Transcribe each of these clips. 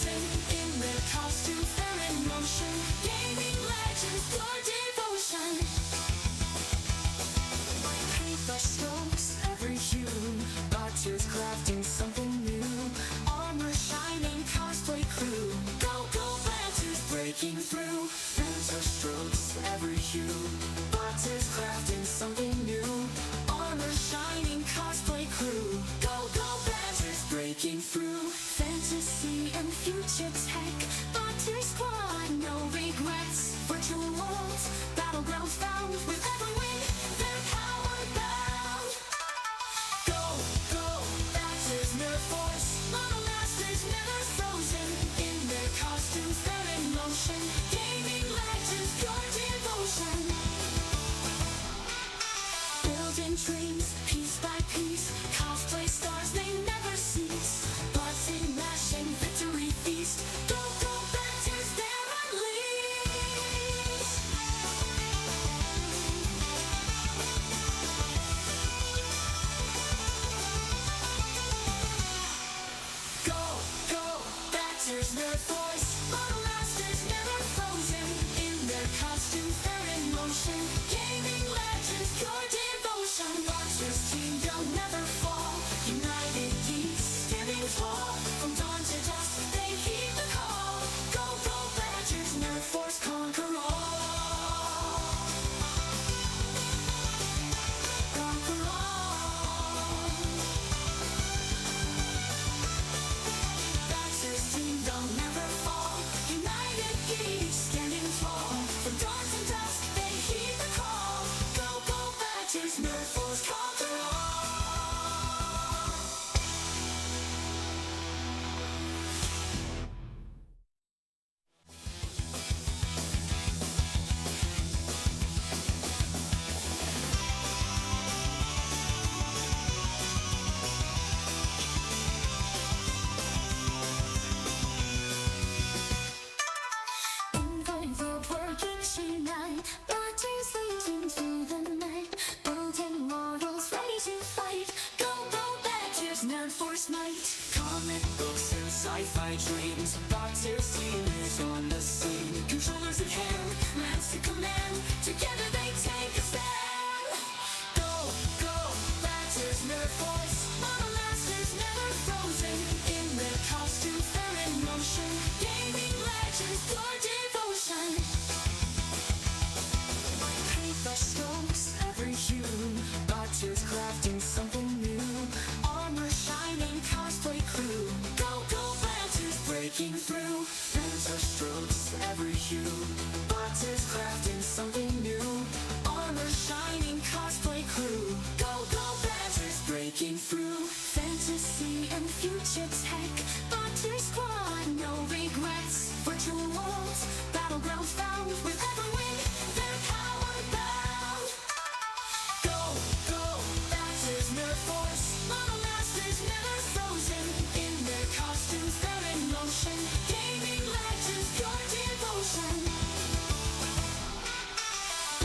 frozen in their costumes, they're in motion. Gaming legends, pure devotion. Paintbrush strokes, every hue. Boxers crafting something new. Armor shining, cosplay crew. Go, go, lanterns breaking through. Fanta strokes, every hue. Boxers crafting something new. Armor shining, cosplay crew. Go, go, lanterns breaking through. Fantasy and future tech. Boxer squad, no regrets. Virtual worlds, battlegrounds found. With every win, they're powered bound. Go, go, Boxers Nerf Force. Model masters never frozen in their costumes, they're in motion. Gaming legends, pure devotion. Building dreams, piece by piece. Cosplay stars, they never cease. Button mashing, victory feast. Go, go, Boxers, they're unleashed. Go, go, Boxers Nerf Force. Model masters never frozen in their costumes, they're in motion. Gaming legends, pure devotion. Boxers team, they'll never fall. United geeks, standing tall. From dawn to dusk, they heed the call. Go, go, Boxers Nerf Force, conquer all. Conquer all. Boxers team, they'll never fall. United geeks, standing tall. From dawn to dusk, they heed the call. Go, go, Boxers Nerf Force, conquer all. In the working unite, Boxers leading through the night. Building models ready to fight. Go, go, Boxers Nerf Force might. Comic books and sci-fi dreams. Boxers team is on the scene. Controllers in hand, lance to command. Together they take a stand. Go, go, Boxers Nerf Force. Model masters never frozen in their costumes, they're in motion. Gaming legends, pure devotion. Paintbrush strokes, every hue. Boxers crafting something new. Armor shining, cosplay crew. Go, go, Boxers breaking through. Fanta strokes, every hue. Boxers crafting something new. Armor shining, cosplay crew. Go, go, Boxers breaking through. Fantasy and future tech. Boxer squad, no regrets. Virtual worlds, battlegrounds found. With every win, they're powered bound. Go, go, Boxers Nerf Force. Model masters never frozen in their costumes, they're in motion. Gaming legends, pure devotion.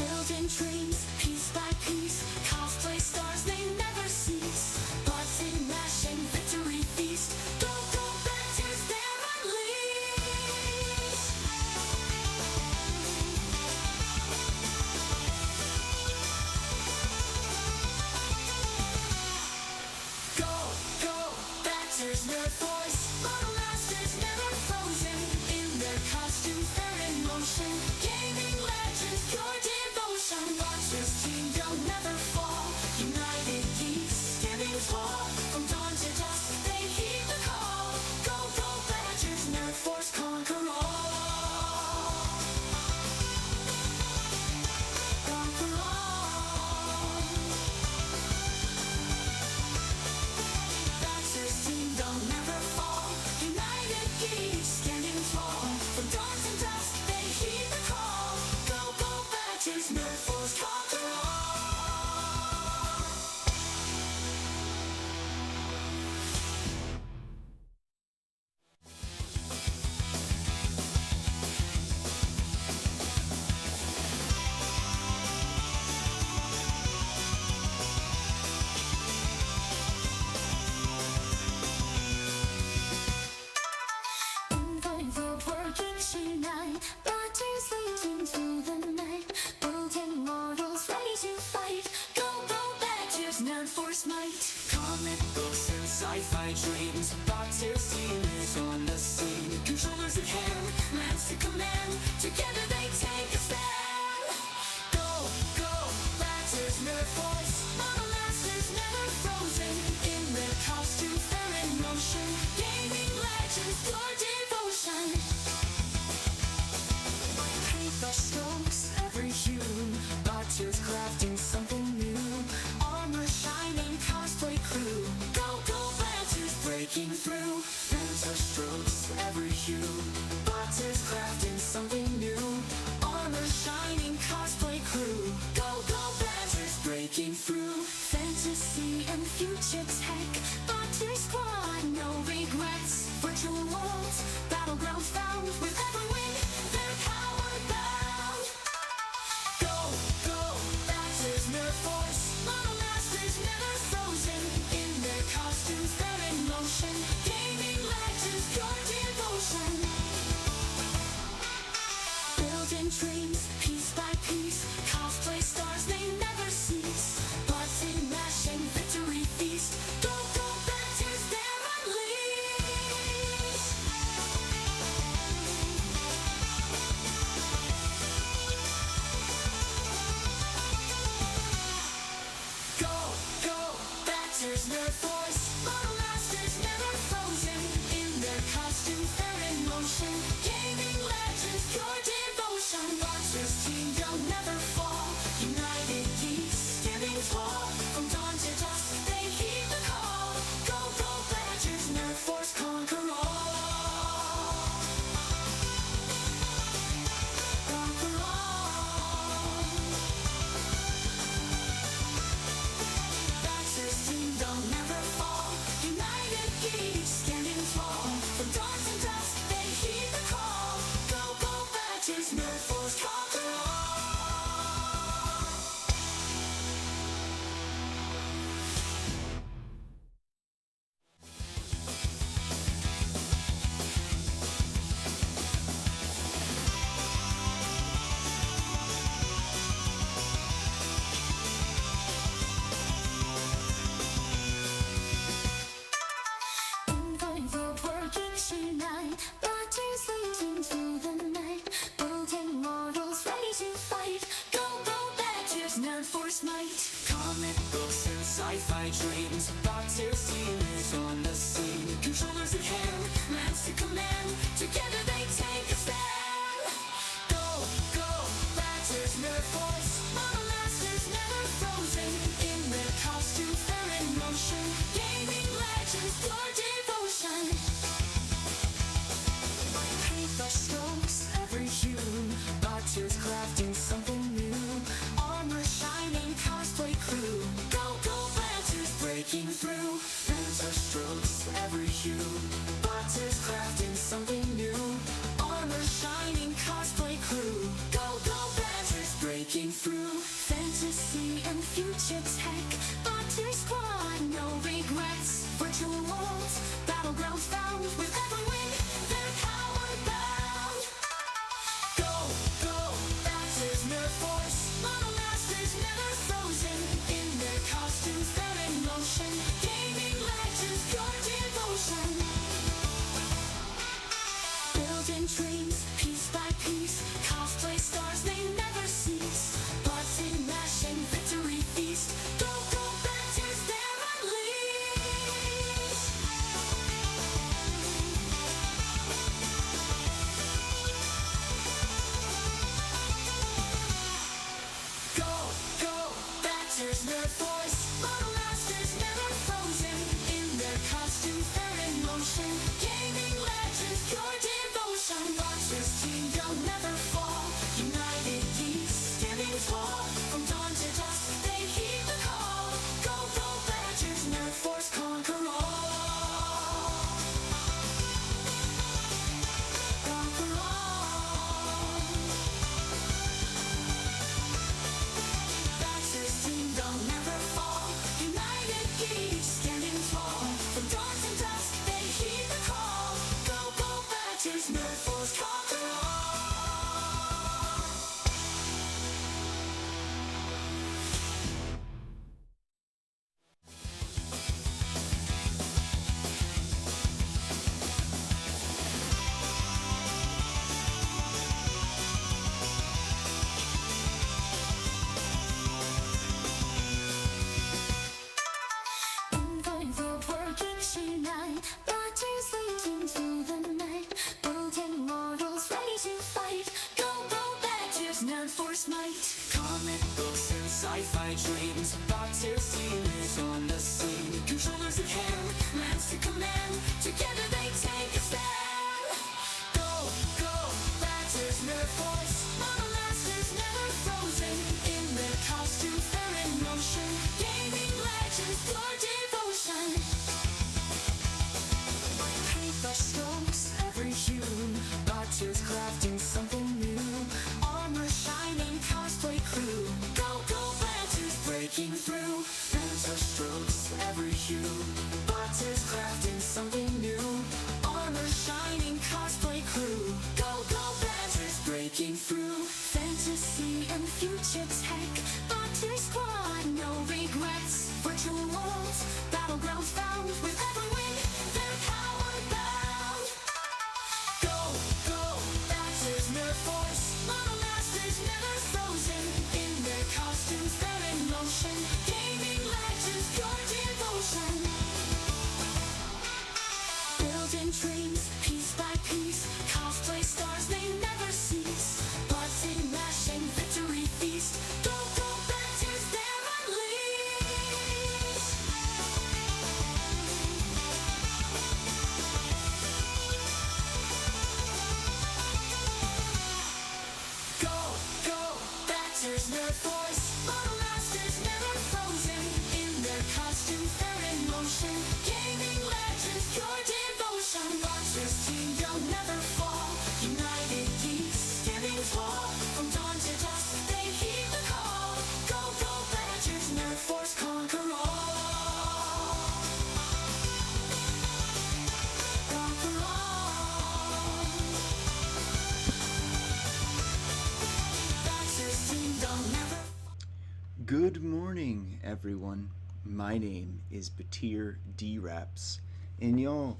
Building dreams, piece by piece. Cosplay stars, they never cease. Button mashing, victory feast. Go, go, Boxers, each unite. Batters leading through the night. Building mortals ready to fight. Go, go, Badgers, none force might. Comic books and sci-fi dreams. Batters team is on the scene. Controllers at hand, lands to command. Together they take a stand. Go, go, Badgers, Nerf Force. Model masters never frozen. In their costumes they're in motion. Gaming legends, pure devotion. Paper strokes, every hue. Badgers crafting something new. Armor shining, cosplay crew. Go, go, Badgers breaking through. Paper strokes, every hue. Badgers crafting something new. Armor shining, cosplay crew. Go, go, Badgers breaking through. Fantasy and future tech. Badgers squad, no regrets. Virtual worlds, battlegrounds found. With every win, they're powered bound. Go, go, Badgers, Nerf Force. Model masters never frozen. In their costumes, they're in motion. Gaming legends, pure devotion. Building dreams, piece by piece. Cosplay stars, they never cease. Button mashing, victory feast. Go, go, Badgers, they're unleashed. Go, go, Badgers, Nerf Force. Model masters never frozen. In their costumes, they're in motion. Gaming legends, pure devotion. Badgers team, they'll never fall. United geeks, standing tall. From dawn to dusk, they heed the call. Go, go, Badgers, Nerf Force, conquer all. Conquer all. Badgers team, they'll never fall. United geeks, standing tall. From dawn to dusk, they heed the call. Go, go, Badgers, Nerf Force, conquer all. In the world working tonight. Badgers leading through the night. Building mortals ready to fight. Go, go, Badgers, none force might. Comic books and sci-fi dreams. Badgers team is on the scene. Controllers at hand, lands to command. Together they take a stand. Go, go, Badgers, Nerf Force. Model masters never frozen. In their costumes they're in motion. Gaming legends, pure devotion. Paper strokes, every hue. Badgers crafting something new. Armor shining, cosplay crew. Go, go, Badgers breaking through. Paper strokes, every hue. Badgers crafting something new. Armor shining, cosplay crew. Go, go, Badgers breaking through. Fantasy and future tech. Badgers squad, no regrets. Virtual worlds, battlegrounds found. With every win, they're powered bound. Go, go, Badgers, Nerf Force. Model masters never frozen. In their costumes, they're in motion. Gaming legends, pure devotion. Building dreams, piece by piece. Cosplay stars, they never cease. Button mashing, victory feast. Go, go, Badgers, they're unleashed. Go, go, Badgers, Nerf Force. Model masters never frozen. In their costumes, they're in motion. Gaming legends, pure devotion. Badgers team, they'll never fall. United geeks, standing tall. From dawn to dusk, they heed the call. Go, go, Badgers, Nerf Force, conquer all. Conquer all. Badgers team, they'll never fall. United geeks, standing tall. From dawn to dusk, they heed the call. Go, go, Badgers, Nerf Force, conquer all. Fight dreams, about to see is on the scene. Controllers in hand, lands to command. Together they take a stand. Go, go, Badgers, Nerf Force. Mama Masters never frozen. In their costumes, they're in motion. Gaming legends, pure devotion. Paper strokes, every hue. Badgers crafting something new. Armor shining, cosplay crew. Go, go, Badgers breaking through. Phantom strokes, every hue. Badgers crafting something new. Armor shining, cosplay crew. Go, go, Badgers breaking through. Fantasy and future tech. Badger squad, no regrets. Virtual worlds, battlegrounds found. With every win, they're powered bound. Go, go, Badgers, Nerf Force. Model Masters never frozen. In their costumes, they're in motion. Gaming legends, pure devotion. Building dreams, piece by piece. Cosplay stars, they never cease. Button mashing, victory feast. Go, go, Badgers, they're unleashed. Go, go, Badgers, Nerf Force. Model Masters never frozen. In their costumes, they're in motion. Gaming legends, pure devotion. Badgers team, they'll never fall. United geeks, standing tall. From dawn to dusk, they heed the call. Go, go, Badgers, Nerf Force, conquer all. Conquer all. Badgers team, they'll never. Good morning, everyone. My name is Batir D-Raps, and y'all,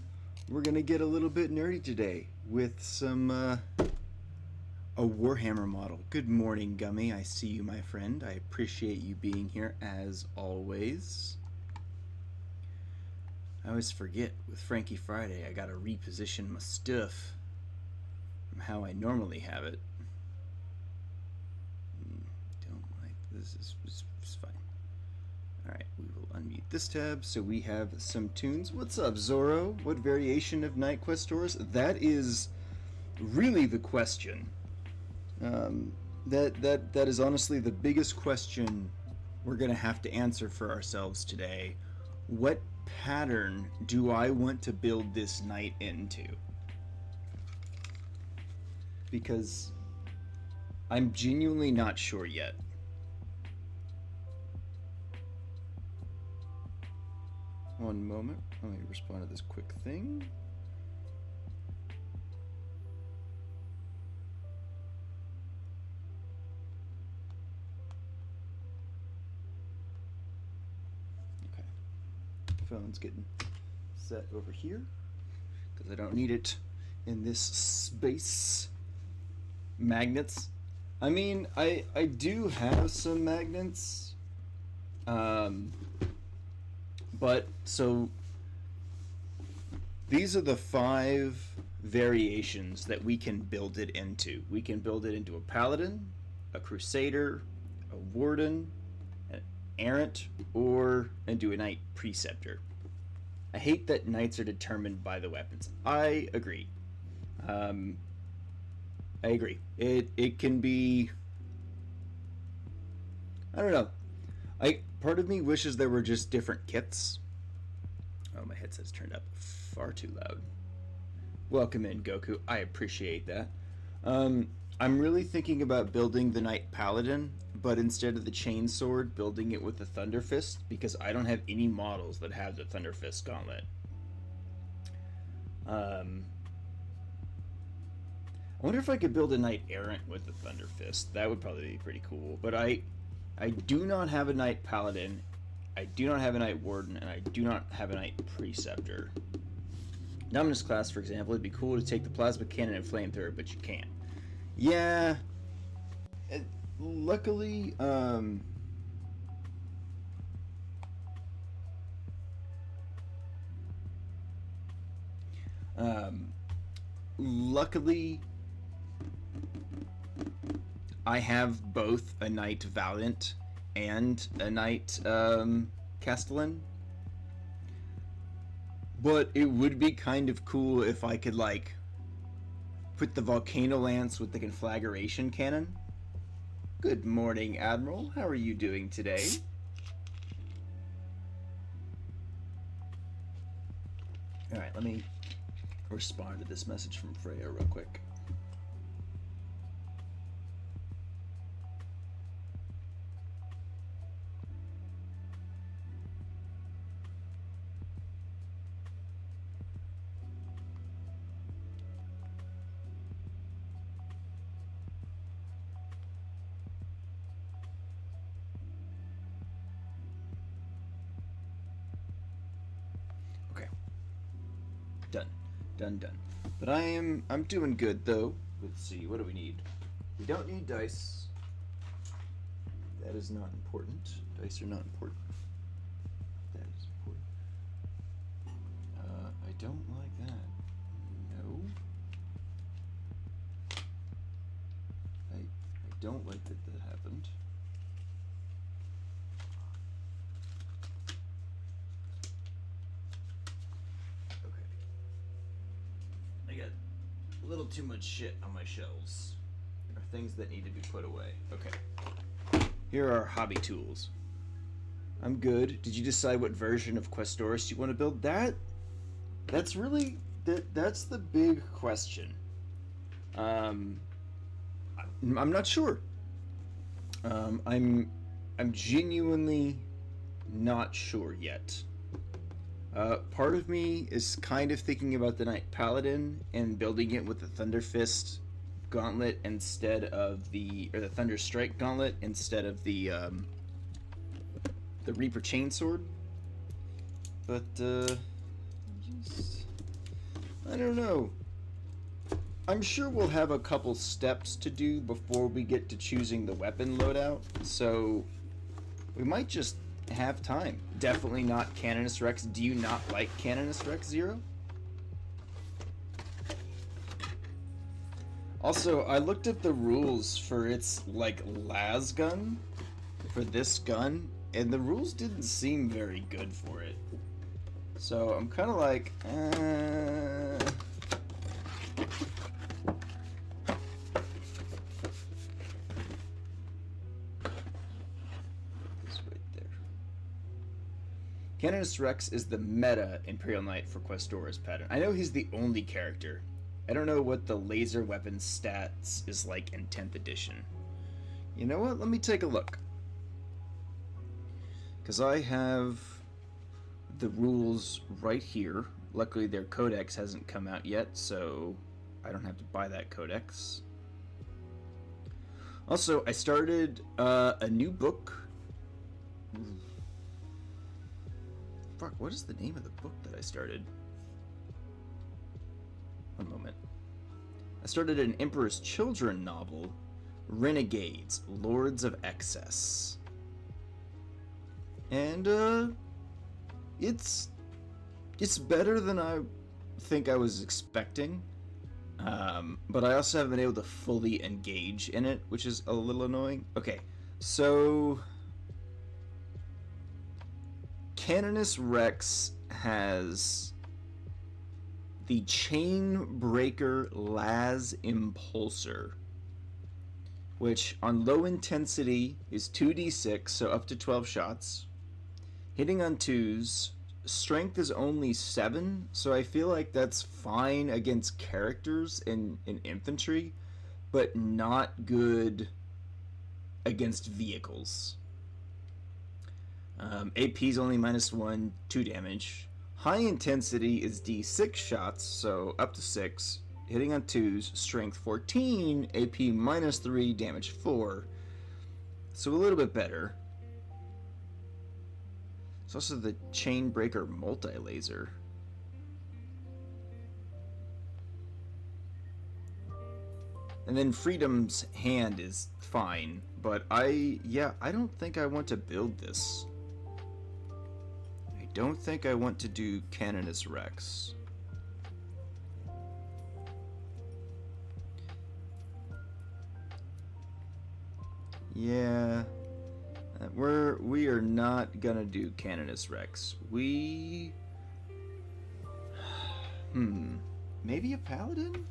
we're gonna get a little bit nerdy today with some a Warhammer model. Good morning, Gummy. I see you, my friend. I appreciate you being here as always. I always forget with Franky Friday I gotta reposition my stuff from how I normally have it. Don't like this. Is fine. Alright, we will unmute this tab so we have some tunes. What's up, Zorro? What variation of Night Quest stores? That is really the question. That is honestly the biggest question we're gonna have to answer for ourselves today. What pattern do I want to build this knight into? Because I'm genuinely not sure yet. One moment, let me respond to this quick thing. Okay, phone's getting set over here because I don't need it in this space. Magnets. I mean, I do have some magnets. But, so, these are the 5 variations that we can build it into. We can build it into a paladin, a crusader, a warden, an errant, or into a knight preceptor. I hate that knights are determined by the weapons. I agree. I agree. It can be... I don't know. Part of me wishes there were just different kits. Oh, my headset's turned up far too loud. Welcome in, Goku. I appreciate that. I'm really thinking about building the Knight Paladin, but instead of the Chainsword, building it with the Thunder Fist, because I don't have any models that have the Thunder Fist gauntlet. I wonder if I could build a Knight Errant with the Thunder Fist. That would probably be pretty cool, but I do not have a Knight Paladin, I do not have a Knight Warden, and I do not have a Knight Preceptor. Dominus class, for example, it'd be cool to take the Plasma Cannon and Flamethrower, but you can't. Yeah. Luckily, luckily, I have both a Knight Valiant and a knight castellan. But it would be kind of cool if I could, like, put the volcano lance with the conflagration cannon. Good morning, Admiral. How are you doing today? Alright, let me respond to this message from Freya real quick. Done. But I'm doing good though. Let's see, what do we need? We don't need dice. That is not important. Dice are not important. That is important. I don't like that. No. I don't like that happened. I got a little too much shit on my shelves. There are things that need to be put away. Okay. Here are our hobby tools. I'm good. Did you decide what version of Questoris you want to build? That's really that's the big question. I'm not sure. I'm genuinely not sure yet. Part of me is kind of thinking about the Knight Paladin and building it with the Thunder Fist gauntlet instead of the Thunder Strike gauntlet instead of the Reaper Chainsword. But I don't know. I'm sure we'll have a couple steps to do before we get to choosing the weapon loadout, so we might just have time. Definitely not Canonus Rex. Do you not like Canonus Rex Zero? Also, I looked at the rules for its, like, las gun, for this gun, and the rules didn't seem very good for it. So I'm kind of like, Canonus Rex is the meta Imperial Knight for Questoris pattern. I know he's the only character. I don't know what the laser weapon stats is like in 10th edition. You know what? Let me take a look. Because I have the rules right here. Luckily their codex hasn't come out yet, so I don't have to buy that codex. Also, I started a new book. Fuck, what is the name of the book that I started? One moment. I started an Emperor's Children novel, Renegades, Lords of Excess. And, it's better than I think I was expecting. But I also haven't been able to fully engage in it, which is a little annoying. Okay, so Canonus Rex has the Chainbreaker Las Impulsor, which on low intensity is 2d6, so up to 12 shots. Hitting on 2s, strength is only 7, so I feel like that's fine against characters in infantry, but not good against vehicles. AP is only -1, 2 damage. High intensity is D6 shots, so up to 6. Hitting on 2s, strength 14, AP -3, damage 4. So a little bit better. It's also the Chainbreaker multi-laser. And then Freedom's Hand is fine, but I don't think I want to build this. I don't think I want to do Canonus Rex. Yeah, we are not gonna do Canonus Rex. We maybe a paladin?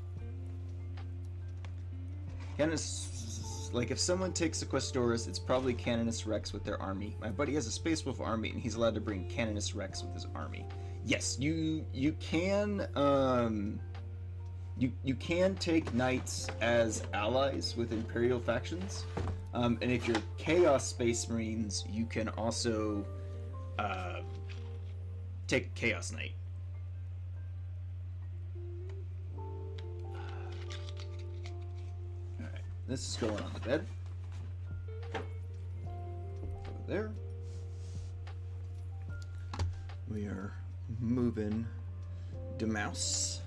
Canonus, like if someone takes a Questoris, it's probably Canonus Rex with their army. My buddy has a Space Wolf army, and he's allowed to bring Canonus Rex with his army. Yes, you can you can take knights as allies with Imperial factions, and if you're Chaos Space Marines, you can also take Chaos Knight. Alright, this is going on the bed. Over there. We are moving the mouse.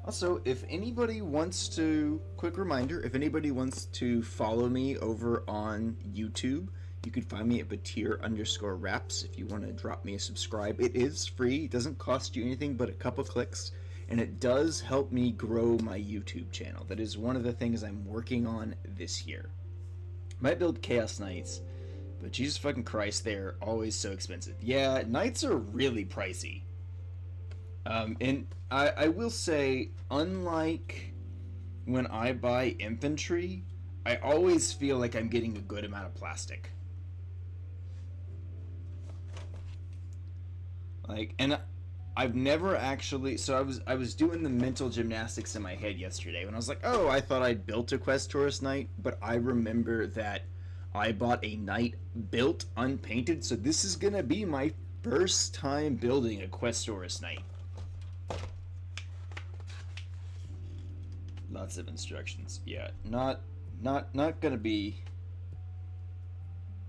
Also, if anybody wants to, quick reminder, if anybody wants to follow me over on YouTube, you can find me at Batir_Raps if you want to drop me a subscribe. It is free, it doesn't cost you anything but a couple clicks, and it does help me grow my YouTube channel. That is one of the things I'm working on this year. Might build Chaos Knights, but Jesus fucking Christ, they're always so expensive. Yeah, Knights are really pricey. And I will say, unlike when I buy infantry, I always feel like I'm getting a good amount of plastic. Like, and I've never actually, so I was doing the mental gymnastics in my head yesterday when I was like, oh, I thought I'd built a Questoris Knight, but I remember that I bought a Knight built unpainted, so this is gonna be my first time building a Questoris Knight. Lots of instructions. Yeah, not gonna be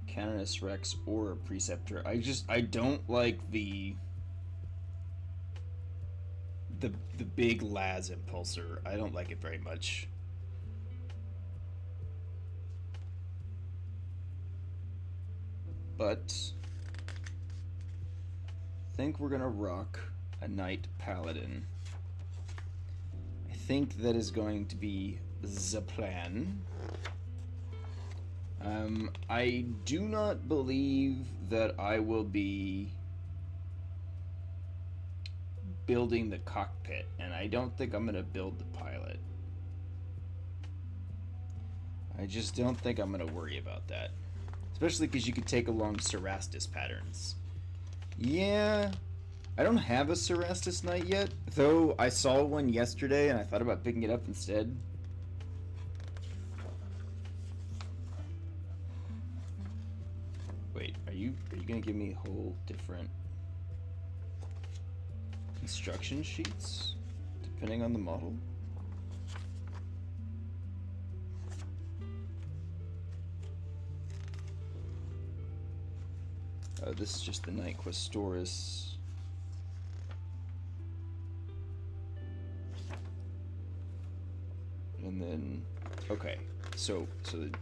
Canonus Rex or a Preceptor. I don't like the big Laz Impulsor. I don't like it very much. But I think we're gonna rock a Knight Paladin. I think that is going to be the plan. I do not believe that I will be building the cockpit, and I don't think I'm going to build the pilot. I just don't think I'm going to worry about that. Especially because you could take along Cerastus patterns. Yeah, I don't have a Cerastus Knight yet, though I saw one yesterday and I thought about picking it up instead. Wait, are you gonna give me whole different instruction sheets depending on the model? Oh, this is just the Knight Questoris. And then, okay, so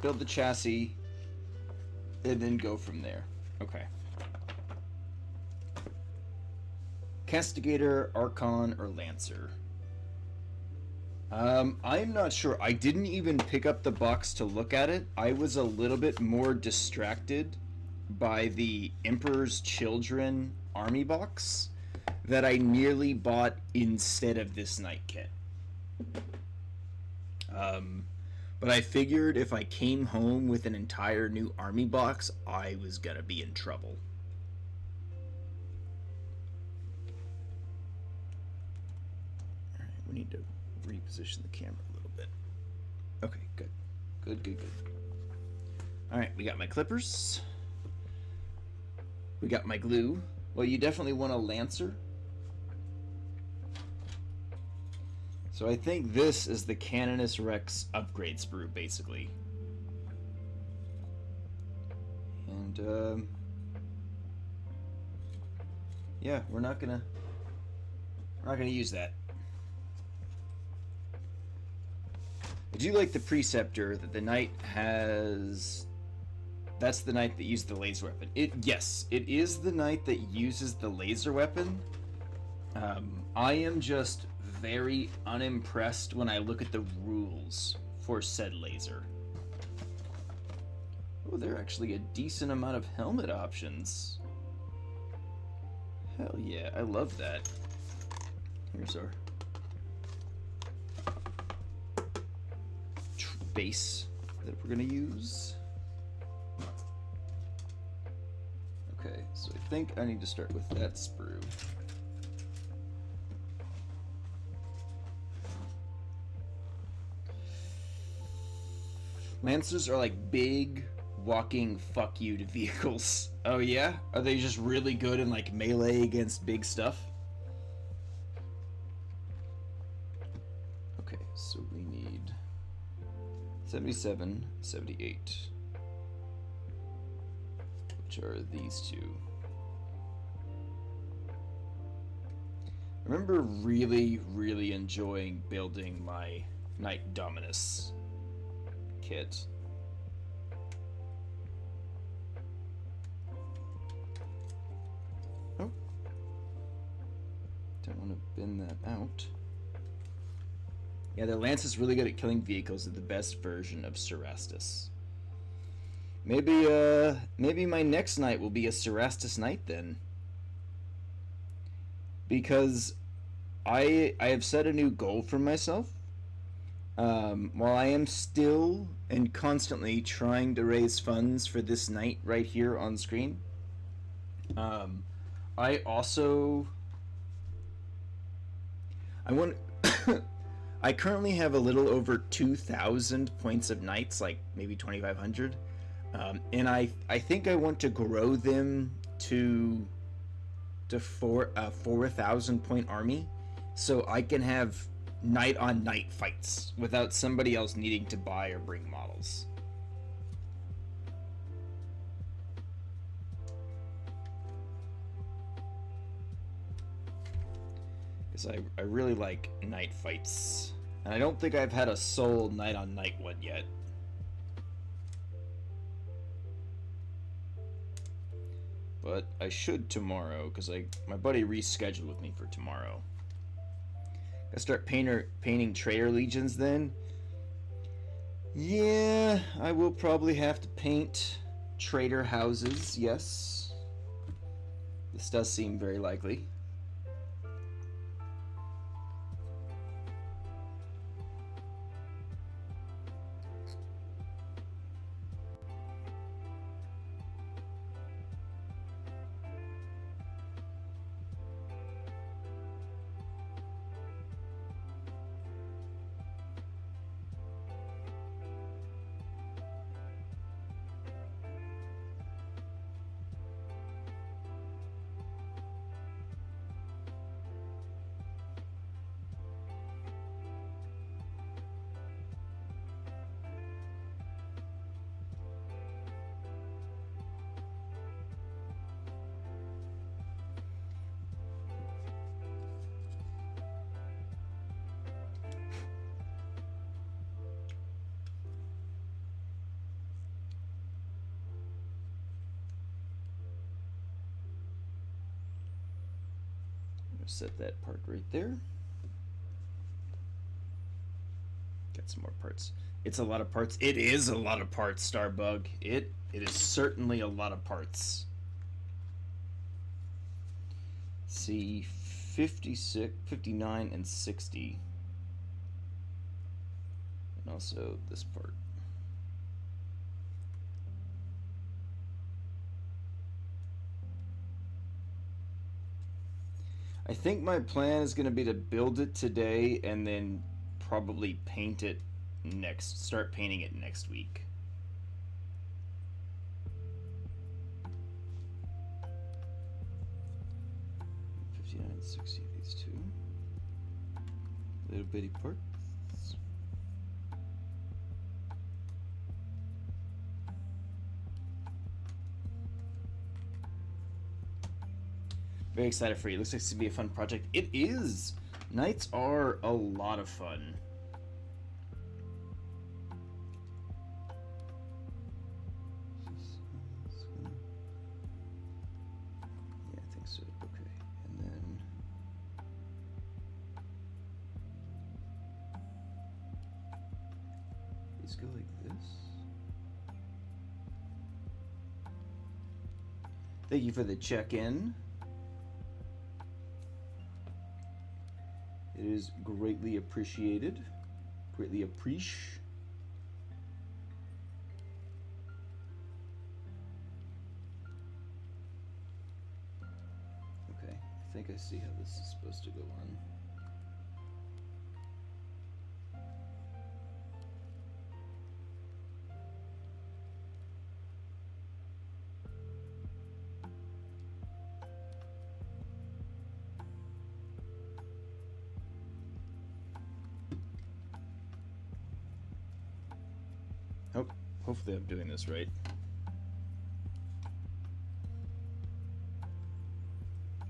build the chassis, and then go from there. Okay. Castigator, Archon, or Lancer? I'm not sure. I didn't even pick up the box to look at it. I was a little bit more distracted by the Emperor's Children army box that I nearly bought instead of this Knight kit. But I figured if I came home with an entire new army box, I was gonna be in trouble. Alright, we need to reposition the camera a little bit. Okay, good. Good. Alright, we got my clippers. We got my glue. Well, you definitely want a Lancer. So I think this is the Canonus Rex upgrade sprue, basically. And, yeah, we're not gonna use that. I do like the Preceptor that the Knight has. That's the Knight that used the laser weapon. Yes, it is the Knight that uses the laser weapon. I am just very unimpressed when I look at the rules for said laser. Oh, there are actually a decent amount of helmet options. Hell yeah, I love that. Here's our base that we're gonna use. Okay, so I think I need to start with that sprue. Lancers are like big walking fuck you to vehicles. Oh yeah? Are they just really good in like melee against big stuff? Okay, so we need 77, 78. Which are these two. I remember really enjoying building my Knight Dominus kit. Oh. Don't want to bend that out. Yeah, the Lance is really good at killing vehicles at the best version of Cerastus. Maybe my next Knight will be a Cerastus Knight then. Because I have set a new goal for myself. While I am still and constantly trying to raise funds for this Knight right here on screen, I also I want I currently have a little over 2,000 points of Knights, like maybe 2,500, and I think I want to grow them to 4,000 point army, so I can have Knight on Knight fights without somebody else needing to buy or bring models. Because I really like Knight fights. And I don't think I've had a sole Knight on Knight one yet. But I should tomorrow, because my buddy rescheduled with me for tomorrow. I start painting Traitor Legions then. Yeah, I will probably have to paint traitor houses, yes. This does seem very likely. Set that part right there. Got some more parts. It's a lot of parts. It is a lot of parts, Starbug. It is certainly a lot of parts. Let's see, 56, 59, and 60. And also this part. I think my plan is going to be to build it today and then probably paint it start painting it next week. $59, $60 of these two. Little bitty parts. Very excited for you. Looks like it's gonna be a fun project. It is. Nights are a lot of fun. Yeah, I think so. Okay, and then these go like this. Thank you for the check-in. It is greatly appreciated. Greatly appreciated. Okay, I think I see how this is supposed to go on. Hopefully I'm doing this right.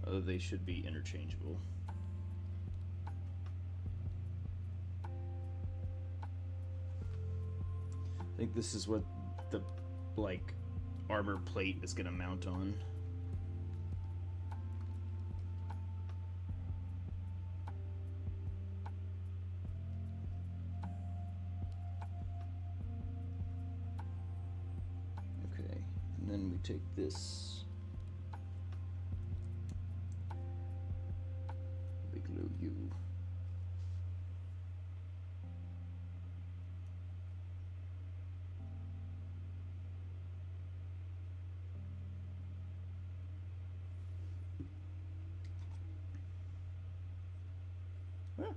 Although they should be interchangeable. I think this is what the, like, armor plate is gonna mount on. And then we take this big blue U. Ah.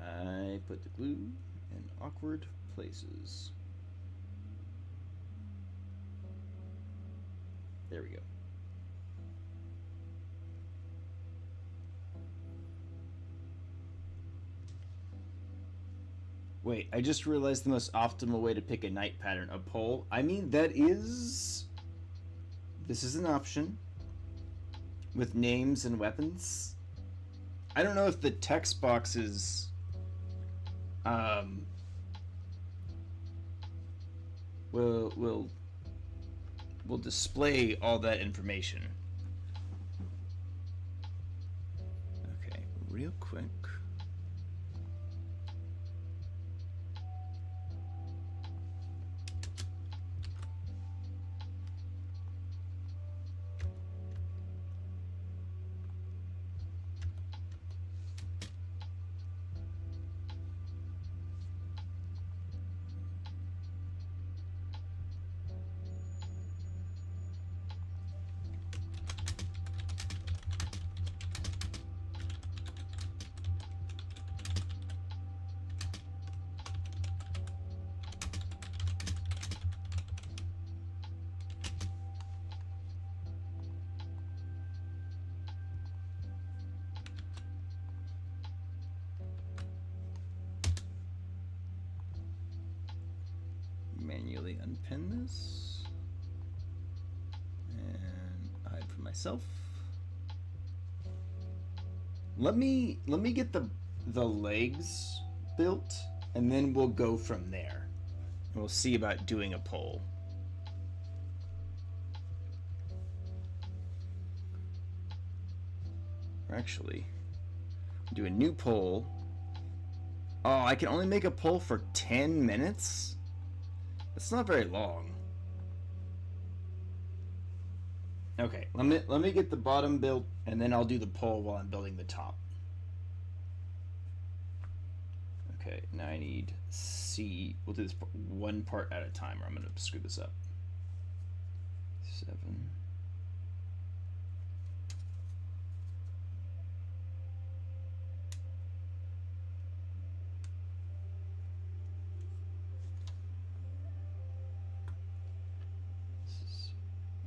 I put the glue in awkward places. There we go. Wait, I just realized the most optimal way to pick a night pattern, a pole. I mean, that is... This is an option. With names and weapons. I don't know if the text boxes... will display all that information. Okay, real quick. Manually unpin this and hide for myself. Let me get the legs built, and then we'll go from there. We'll see about doing a pole. Or actually, do a new pole. Oh, I can only make a pole for 10 minutes? It's not very long. Okay, let me get the bottom built, and then I'll do the pole while I'm building the top. Okay, now I need C. We'll do this one part at a time, or I'm gonna screw this up. 7.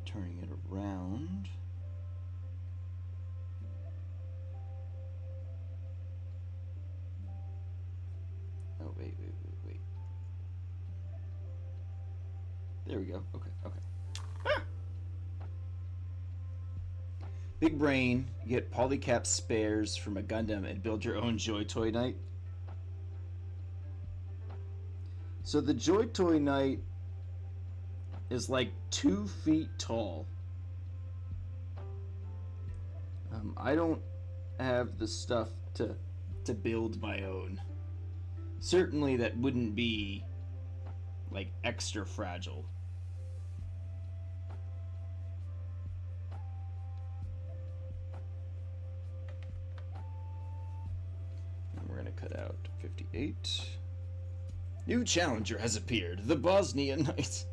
Turning it around. Oh, wait. There we go. Okay. Ah! Big brain, you get polycap spares from a Gundam and build your own Joy Toy Knight. So the Joy Toy Knight is like 2 feet tall. I don't have the stuff to build my own. Certainly that wouldn't be like extra fragile. And we're gonna cut out 58. New challenger has appeared, the Bosnian Knight.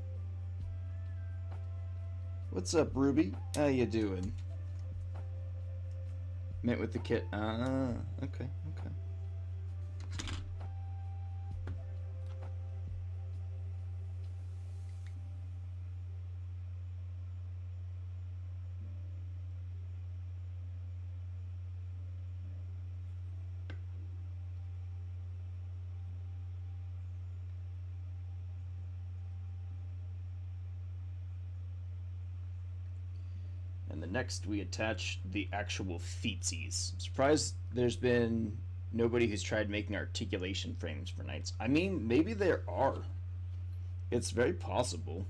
What's up, Ruby? How you doing? Met with the kit. Ah, okay, okay. And the next we attach the actual feetsies. I'm surprised there's been nobody who's tried making articulation frames for knights. I mean, maybe there are. It's very possible.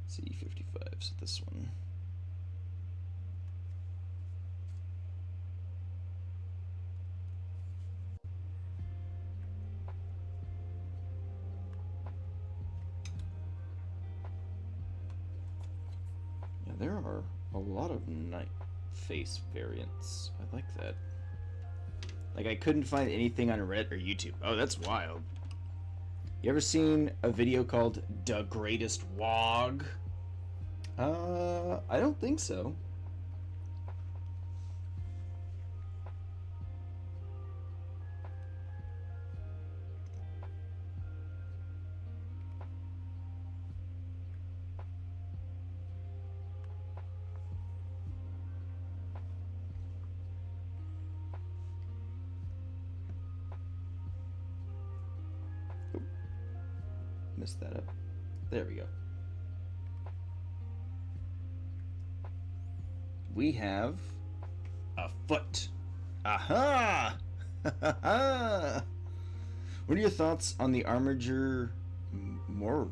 C55, so this one. Yeah, there are a lot of knight face variants. I like that. Like, I couldn't find anything on Reddit or YouTube. Oh, that's wild. You ever seen a video called "The Greatest Wog"? I don't think so. Oop. Messed that up. There we go. We have a foot. Aha! What are your thoughts on the Armiger more?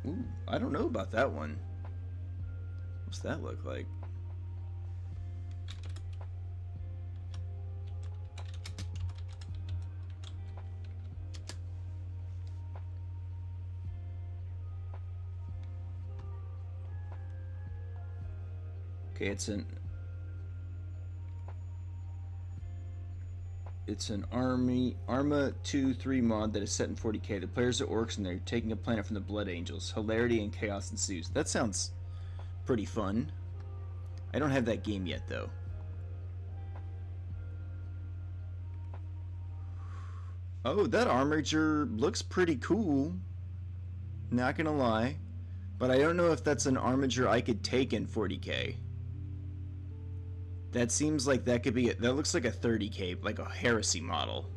Ooh, I don't know about that one. What's that look like? Okay, it's an Arma 2-3 mod that is set in 40k. The players are orcs and they're taking a planet from the Blood Angels. Hilarity and chaos ensues. That sounds pretty fun. I don't have that game yet though. Oh, that Armiger looks pretty cool. Not gonna lie. But I don't know if that's an Armiger I could take in 40k. That seems like that could be that looks like a 30k, like a heresy model.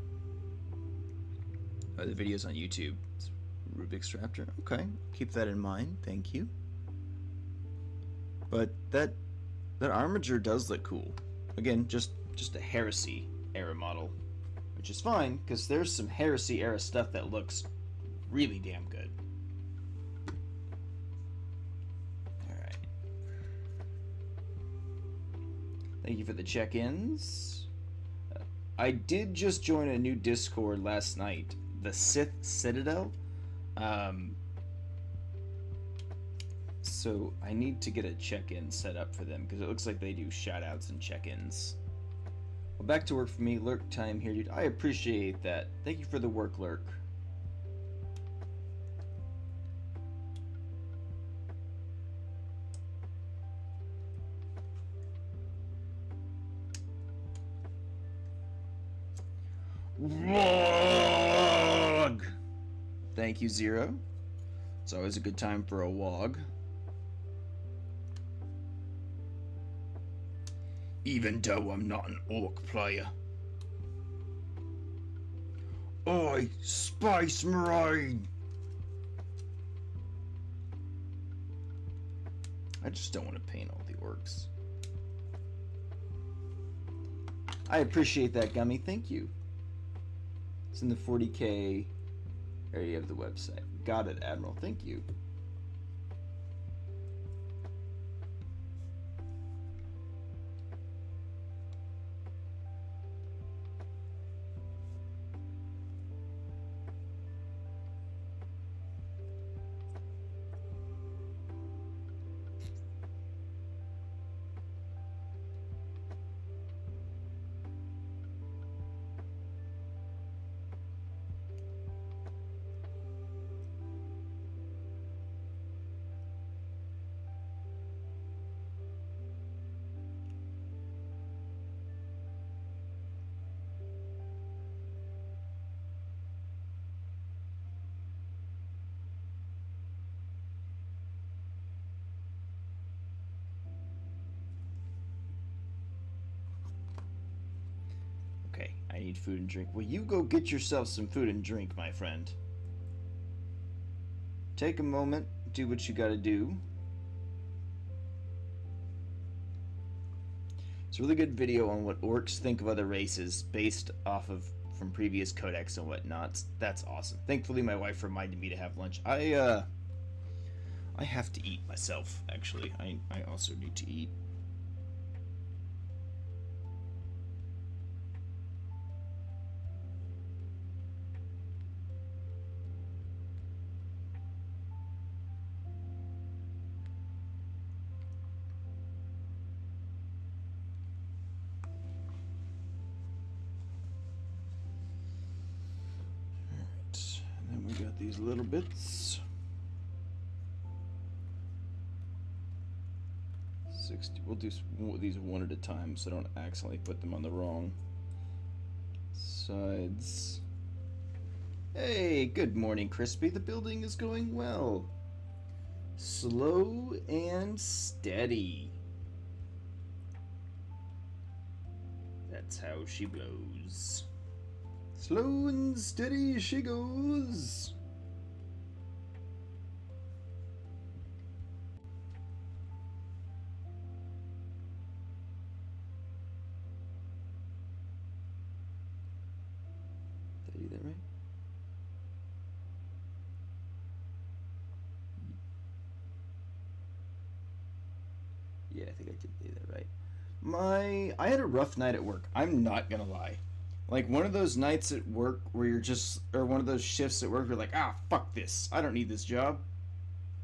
The video's on YouTube. It's Rubik's Raptor. Okay, keep that in mind. Thank you. But that Armiger does look cool. Again, just a heresy era model, which is fine because there's some heresy era stuff that looks really damn good. Thank you for the check-ins. I did just join a new Discord last night, the Sith Citadel. So I need to get a check-in set up for them because it looks like they do shout-outs and check-ins. Well, back to work for me. Lurk time here, dude. I appreciate that. Thank you for the work, Lurk. Wog! Thank you, Zero. It's always a good time for a wog. Even though I'm not an orc player. Oi, Space Marine! I just don't want to paint all the orcs. I appreciate that, Gummy. Thank you. It's in the 40k area of the website. Got it, Admiral. Thank you. I need food and drink. Well, you go get yourself some food and drink, my friend. Take a moment, do what you gotta do. It's a really good video on what orcs think of other races based off of from previous codex and whatnot. That's awesome. Thankfully, my wife reminded me to have lunch. I have to eat myself, actually. I also need to eat. These little bits. 60. We'll do these one at a time so I don't accidentally put them on the wrong sides. Hey, good morning, Crispy. The building is going well. Slow and steady. That's how she blows. Slow and steady she goes. Did I do that right? Yeah, I think I did do that right. I had a rough night at work. I'm not gonna lie. Like one of those nights at work where you're just, or one of those shifts at work where you're like, ah, fuck this. I don't need this job.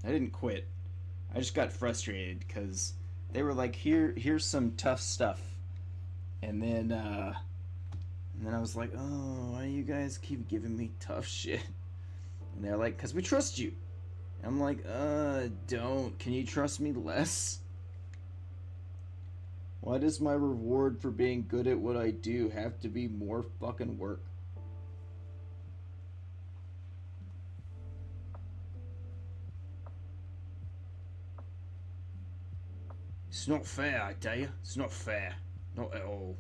I didn't quit. I just got frustrated because they were like, here's some tough stuff. And then I was like, oh, why do you guys keep giving me tough shit? And they're like, because we trust you. And I'm like, don't. Can you trust me less? Why does my reward for being good at what I do have to be more fucking work? It's not fair, I tell you. It's not fair. Not at all.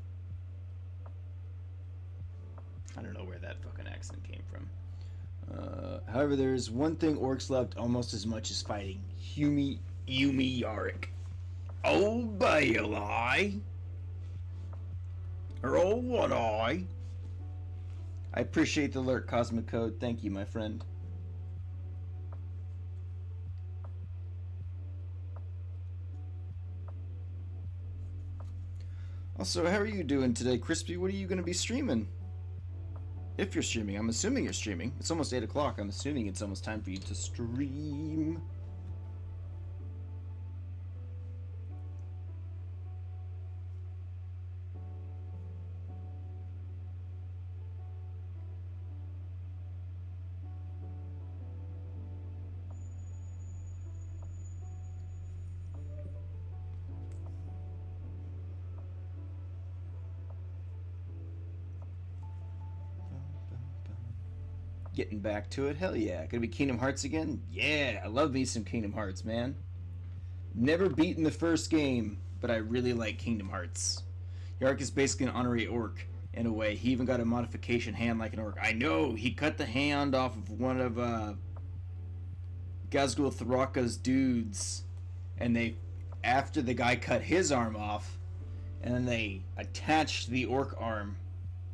I don't know where that fucking accent came from. However, there's one thing orcs loved almost as much as fighting. Yumi Yarick. Oh, Bale Eye. Or oh, One Eye. I appreciate the alert, Cosmic Code. Thank you, my friend. Also, how are you doing today, Crispy? What are you going to be streaming? If you're streaming, I'm assuming you're streaming. It's almost 8 o'clock. I'm assuming it's almost time for you to stream. Getting back to it, hell yeah. Gonna be Kingdom Hearts again? Yeah, I love me some Kingdom Hearts, man. Never beaten the first game, but I really like Kingdom Hearts. Yark is basically an honorary orc, in a way. He even got a modification hand like an orc. I know, he cut the hand off of one of Gazgul Thraka's dudes, and they, after the guy cut his arm off, and then they attached the orc arm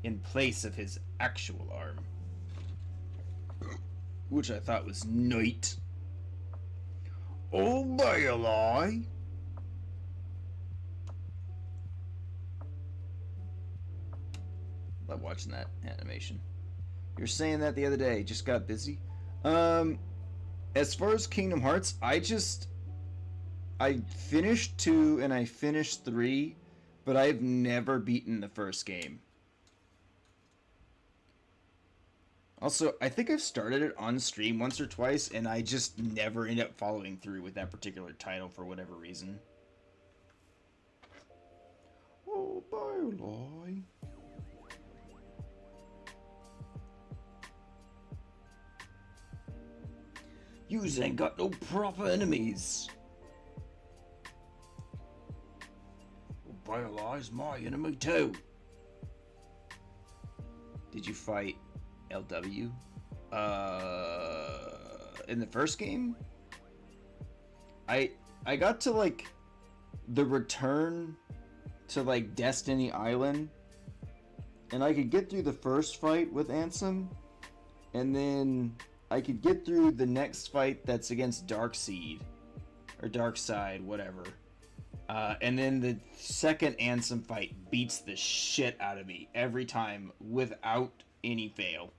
in place of his actual arm. Which I thought was neat. Oh, Bailey! Love watching that animation. You were saying that the other day, just got busy. As far as Kingdom Hearts, I finished 2 and I finished 3, but I've never beaten the first game. Also, I think I've started it on stream once or twice, and I just never end up following through with that particular title for whatever reason. Oh, Bailey. Yous ain't got no proper enemies. Bailey's my enemy too. Did you fight LW? In the first game? I got to like the return to like Destiny Island, and I could get through the first fight with Ansem, and then I could get through the next fight that's against Darkseid or Darkside, whatever. And then the second Ansem fight beats the shit out of me every time without any fail.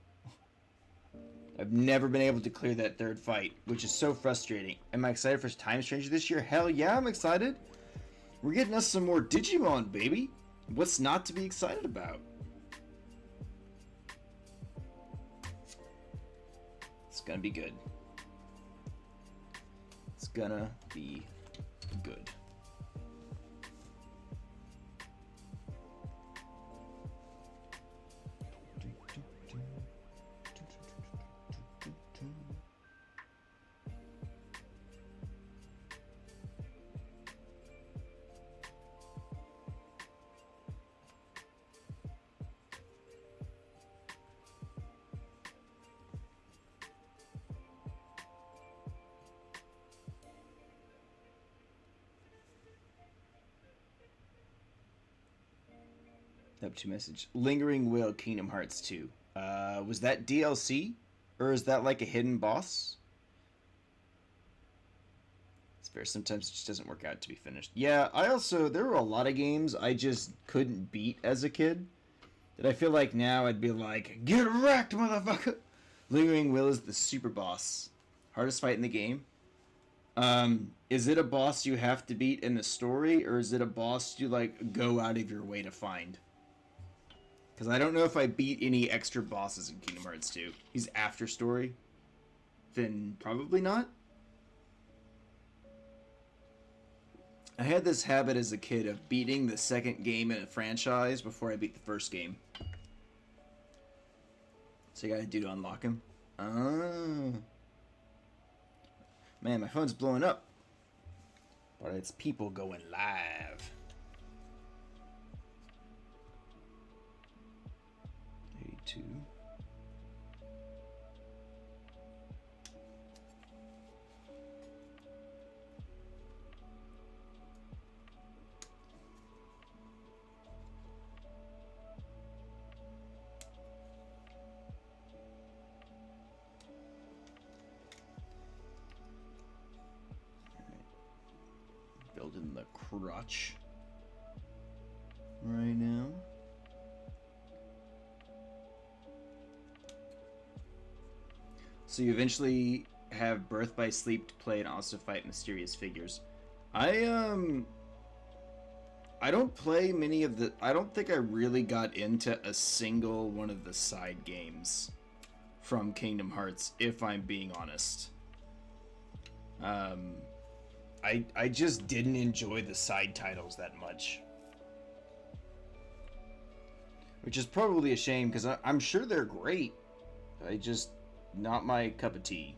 I've never been able to clear that third fight, which is so frustrating. Am I excited for Time Stranger this year? Hell yeah, I'm excited. We're getting us some more Digimon, baby. What's not to be excited about? It's gonna be good. It's gonna be good. Up to message. Lingering Will, Kingdom Hearts 2. Was that DLC? Or is that like a hidden boss? It's fair. Sometimes it just doesn't work out to be finished. Yeah, there were a lot of games I just couldn't beat as a kid. That I feel like now I'd be like, get wrecked, motherfucker! Lingering Will is the super boss. Hardest fight in the game. Is it a boss you have to beat in the story, or is it a boss you like go out of your way to find? Because I don't know if I beat any extra bosses in Kingdom Hearts 2. He's after story. Then probably not. I had this habit as a kid of beating the second game in a franchise before I beat the first game. So you gotta do to unlock him. Oh. Man, my phone's blowing up. But it's people going live. 82. Building the crutch right now. So you eventually have Birth by Sleep to play and also fight mysterious figures. I don't play many of the... I don't think I really got into a single one of the side games from Kingdom Hearts, if I'm being honest. I just didn't enjoy the side titles that much. Which is probably a shame, because I'm sure they're great. Not my cup of tea.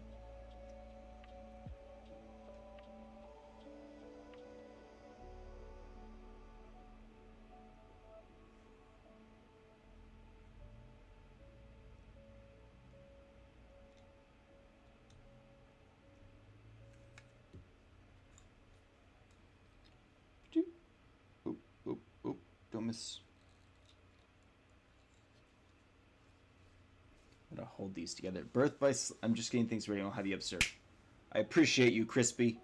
Oop, oop, oop. Don't miss. I'm gonna hold these together. I'm just getting things ready. I'll have you up, sir. I appreciate you, Crispy.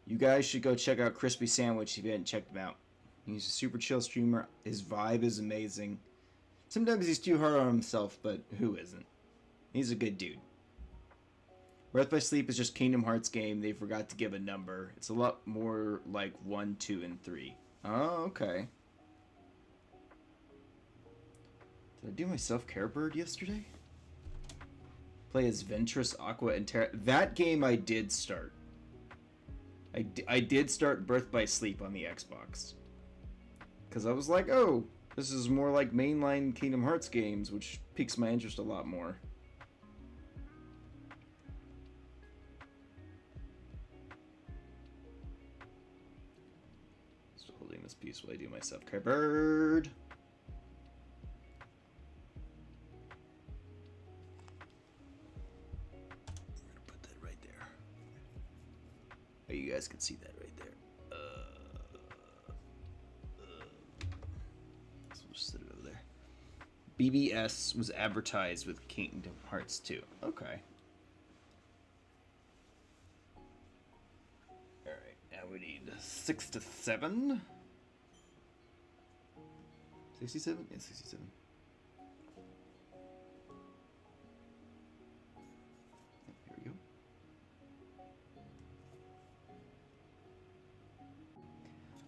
You guys should go check out Crispy Sandwich if you haven't checked him out. He's a super chill streamer. His vibe is amazing. Sometimes he's too hard on himself, but who isn't? He's a good dude. Birth by Sleep is just Kingdom Hearts game. They forgot to give a number. It's a lot more like 1, 2, and 3. Oh, okay. Did I do my self-care bird yesterday? Play as Ventress, Aqua, and Terra. That game I did start. I did start Birth by Sleep on the Xbox. Because I was like, oh, this is more like mainline Kingdom Hearts games, which piques my interest a lot more. Still holding this piece while I do my self-care bird. guys can see that right there. So we'll just sit it over there. BBS was advertised with Kingdom Hearts 2. Okay. Alright, now we need 6 to 7. 67? Yeah, 67. Here we go.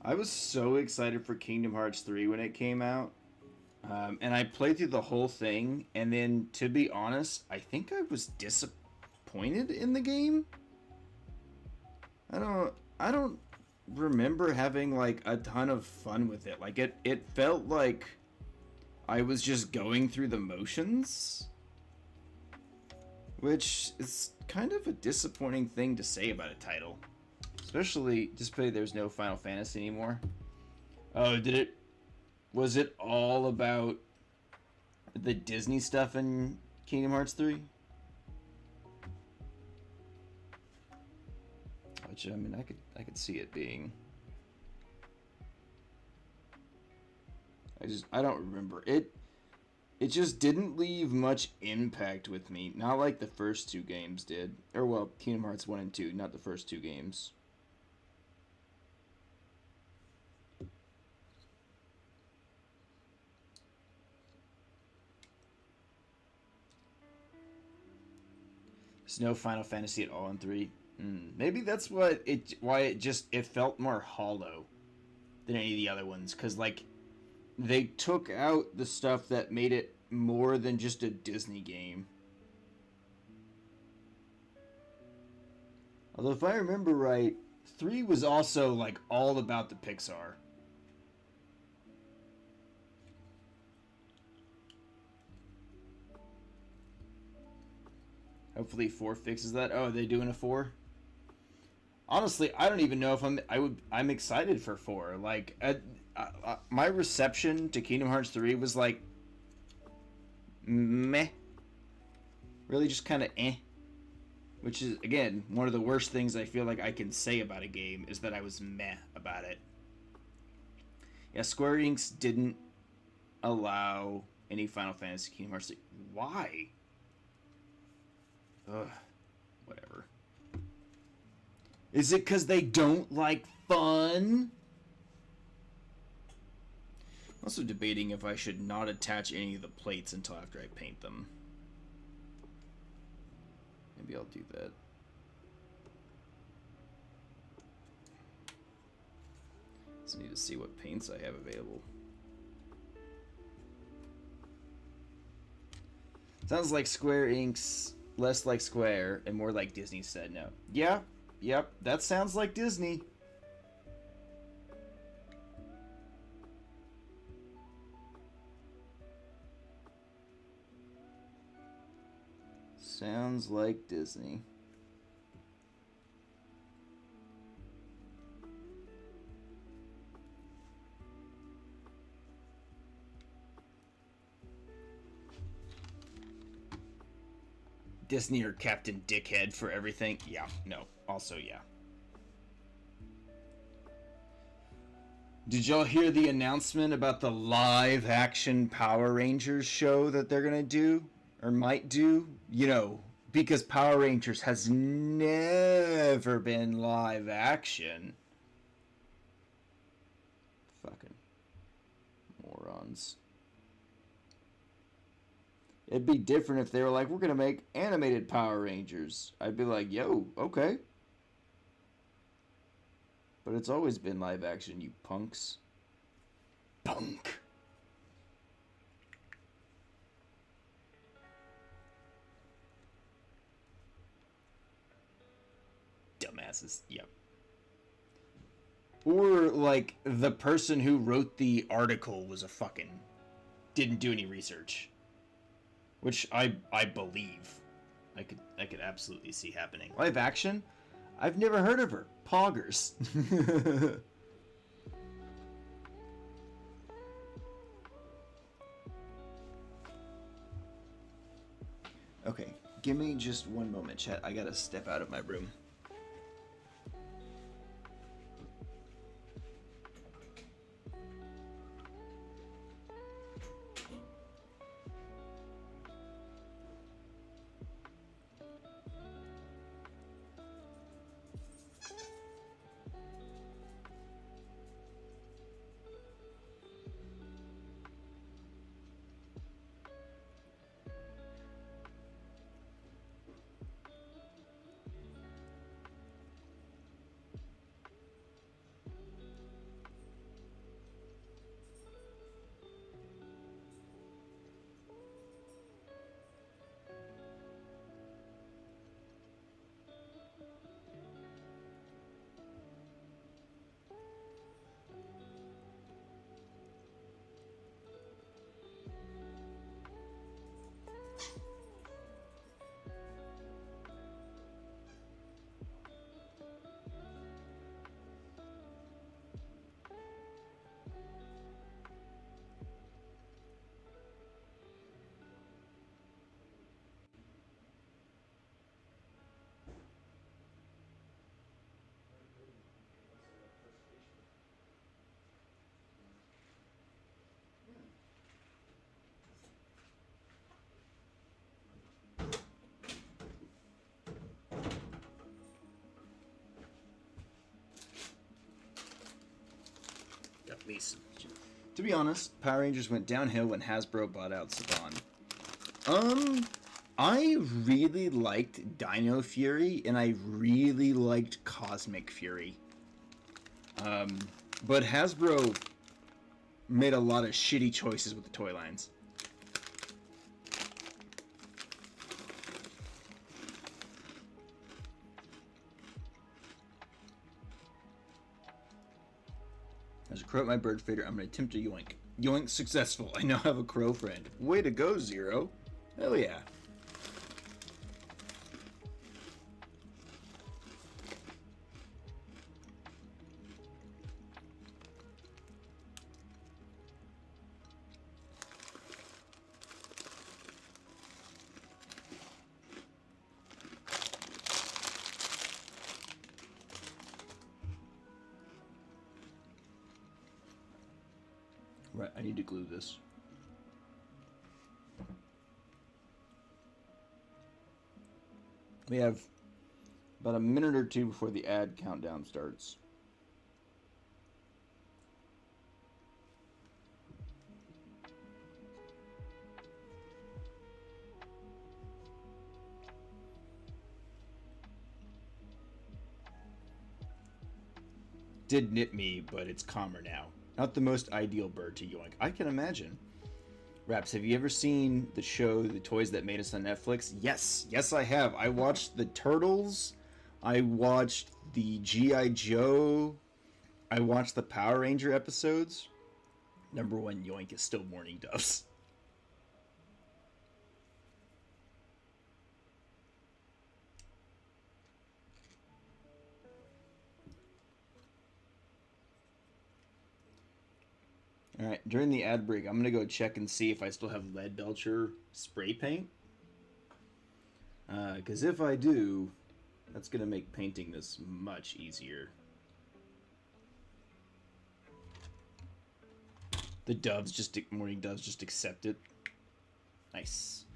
I was so excited for Kingdom Hearts 3 when it came out. And I played through the whole thing, and then, to be honest, I think I was disappointed in the game. I don't remember having, like, a ton of fun with it. Like, it felt like I was just going through the motions, which is kind of a disappointing thing to say about a title. Especially just because there's no Final Fantasy anymore. Oh, was it all about the Disney stuff in Kingdom Hearts 3? Which, I mean, I could see it being. I don't remember. It just didn't leave much impact with me. Not like the first two games did. Or, well, Kingdom Hearts 1 and 2, not the first two games. There's no Final Fantasy at all in 3. Maybe that's why it felt more hollow than any of the other ones, because like they took out the stuff that made it more than just a Disney game. Although if I remember right, 3 was also like all about the Pixar. Hopefully 4 fixes that. Oh, are they doing a 4? Honestly, I don't even know if I'm excited for 4. Like, my reception to Kingdom Hearts 3 was like, meh. Really just kind of eh. Which is, again, one of the worst things I feel like I can say about a game is that I was meh about it. Yeah, Square Enix didn't allow any Final Fantasy Kingdom Hearts 3. Why? Ugh, whatever. Is it because they don't like fun? I'm also debating if I should not attach any of the plates until after I paint them. Maybe I'll do that. Just need to see what paints I have available. Sounds like Square Enix. Less like Square and more like Disney said no. Yeah, yep, that sounds like Disney. Sounds like Disney. Disney or Captain Dickhead for everything? Yeah, no. Also, yeah. Did y'all hear the announcement about the live action Power Rangers show that they're gonna do? Or might do? You know, because Power Rangers has never been live action. Fucking morons. It'd be different if they were like, we're going to make animated Power Rangers. I'd be like, yo, okay. But it's always been live action, you punks. Punk. Dumbasses, yep. Or, like, the person who wrote the article was a fucking... didn't do any research. Which I believe. I could absolutely see happening. Live action? I've never heard of her. Poggers. Okay, give me just one moment, chat. I gotta step out of my room. at least. To be honest, Power Rangers went downhill when Hasbro bought out Saban. I really liked Dino Fury, and I really liked Cosmic Fury. But Hasbro made a lot of shitty choices with the toy lines. As a crow at my bird feeder, I'm going to attempt to yoink. Yoink successful. I now have a crow friend. Way to go, Zero. Hell yeah. Right, I need to glue this. We have about a minute or two before the ad countdown starts. Did nip me, but it's calmer now. Not the most ideal bird to yoink. I can imagine. Raps, have you ever seen the show The Toys That Made Us on Netflix? Yes. Yes, I have. I watched the Turtles. I watched the G.I. Joe. I watched the Power Ranger episodes. Number one yoink is still Morning Doves. Alright, during the ad break, I'm going to go check and see if I still have Lead Belcher spray paint. Because if I do, that's going to make painting this much easier. The doves just, Morning Doves just accept it. Nice.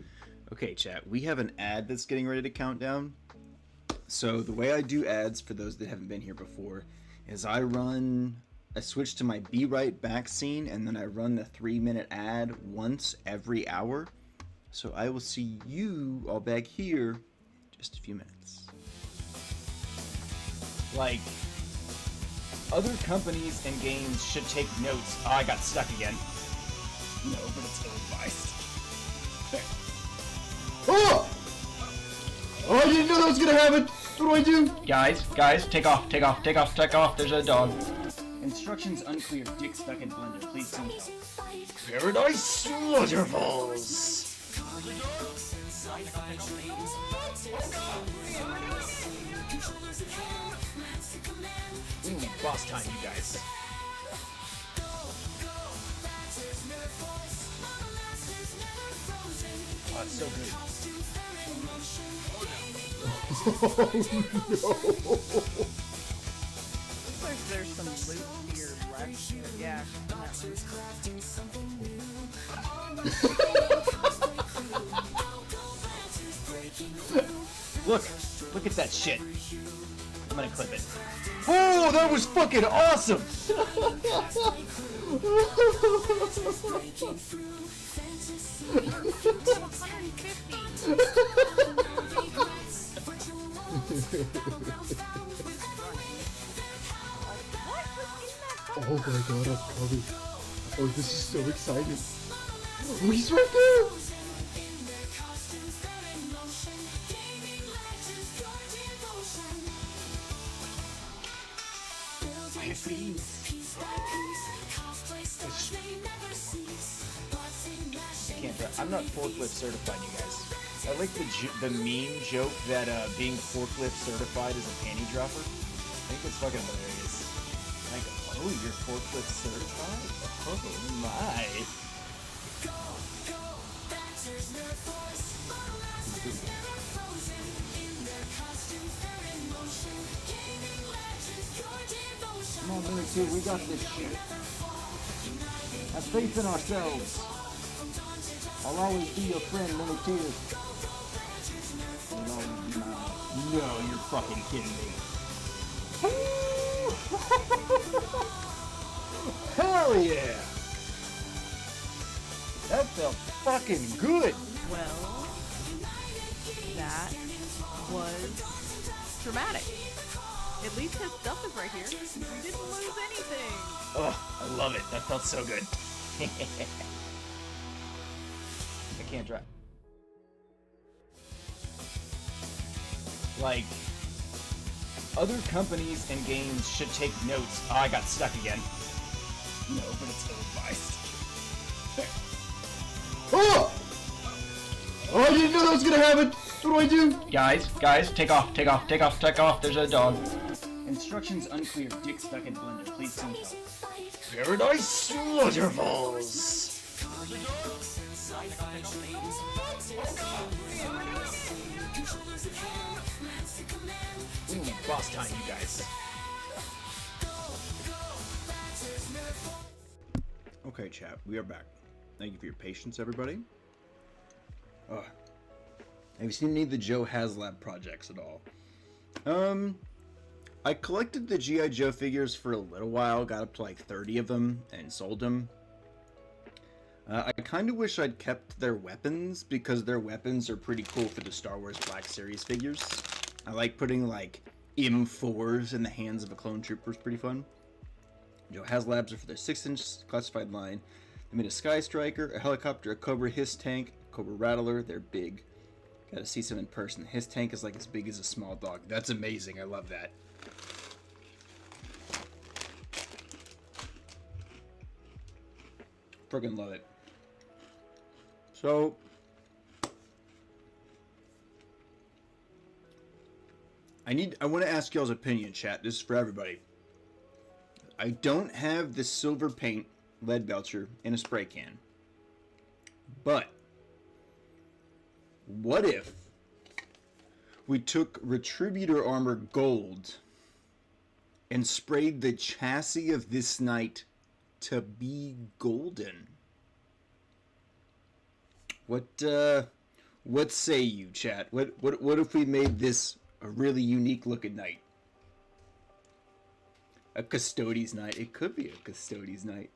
Okay, chat, we have an ad that's getting ready to count down. So the way I do ads, for those that haven't been here before, is I switch to my Be Right Back scene, and then I run the 3-minute ad once every hour. So I will see you all back here in just a few minutes. Like, other companies and games should take notes. Oh, I got stuck again. No, but it's ill-advised. Oh! Oh, I didn't know that was gonna happen! What do I do? Guys, take off. There's a dog. Instructions unclear. Dick stuck in blender. Please send help. Paradise Waterfalls. Ooh, boss time, you guys. Oh, it's so good. Oh no! Looks like there's some loot here left. Yeah. Look at that shit. I'm gonna clip it. Oh, that was fucking awesome! Oh my god, I'm coming. Oh, this is so exciting. Oh, he's right there! I'm not forklift certified, you guys. I like the meme joke that being forklift certified is a panty dropper. I think it's fucking hilarious. Like, oh, you're forklift certified? Oh my. Come on, Mini 2, we got this shit. Have faith in ourselves. I'll always be your friend, Mini 2. You'll always be mine. No, you're fucking kidding me. Hell yeah! That felt fucking good! Well, that was dramatic. At least his stuff is right here. You didn't lose anything. Oh, I love it. That felt so good. I can't drive. Like, other companies and games should take notes. Oh, I got stuck again. No, but it's ill-advised. Oh! Oh, I didn't know that was gonna happen! What do? Guys, take off. There's a dog. Instructions unclear. Dick stuck in blender. Please send help. Paradise Waterfalls. Ooh, boss time, you guys. Okay, chat, we are back. Thank you for your patience, everybody. Have you seen any of the Joe HasLab projects at all? I collected the G.I. Joe figures for a little while, got up to like 30 of them, and sold them. I kind of wish I'd kept their weapons, because their weapons are pretty cool for the Star Wars Black Series figures. I like putting like M4s in the hands of a clone trooper, it's pretty fun. Joe HasLabs are for their 6-inch classified line. They made a Sky Striker, a helicopter, a Cobra Hiss tank, a Cobra Rattler. They're big. Gotta see some in person. His tank is like as big as a small dog. That's amazing. I love that. Friggin' love it. So, I want to ask y'all's opinion, chat. This is for everybody. I don't have the silver paint lead belcher in a spray can. But what if we took Retributor Armor Gold and sprayed the chassis of this knight to be golden? What say you, chat? What if we made this a really unique looking knight? A Custodes knight. It could be a Custodes knight.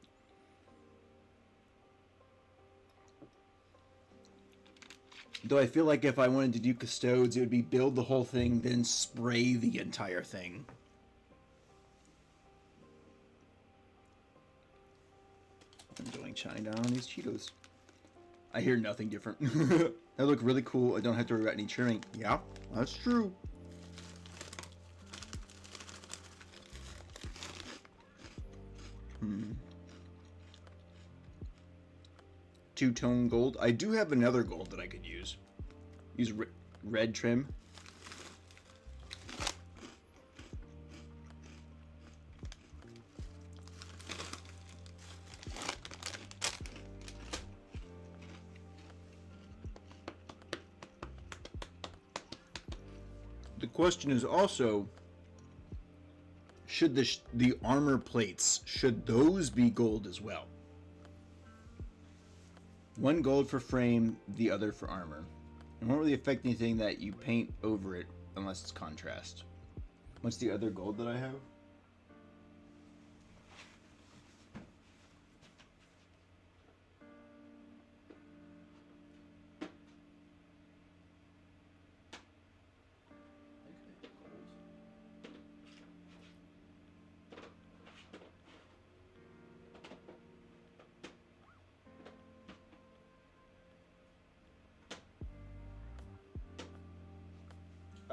Though I feel like if I wanted to do Custodes, it would be build the whole thing, then spray the entire thing. I'm enjoying chowing down on these Cheetos. I hear nothing different. They look really cool. I don't have to worry about any trimming. Yeah, that's true. Two-tone gold. I do have another gold that I could use. Use red trim. The question is also, should the armor plates, should those be gold as well? One gold for frame, the other for armor. It won't really affect anything that you paint over it unless it's contrast. What's the other gold that I have?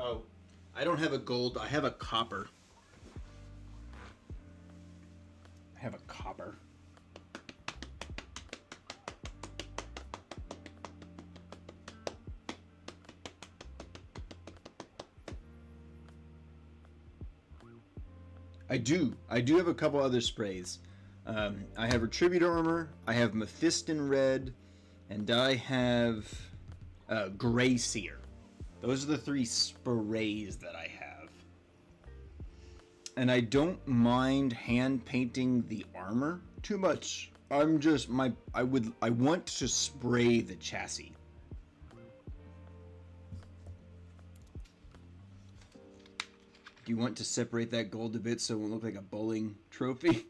Oh, I don't have a gold. I have a copper. I have a copper. I do have a couple other sprays. I have Retributor Armor, I have Mephiston Red, and I have Gray Seer. Those are the 3 sprays that I have. And I don't mind hand painting the armor too much. I'm just I want to spray the chassis. Do you want to separate that gold a bit so it won't look like a bowling trophy?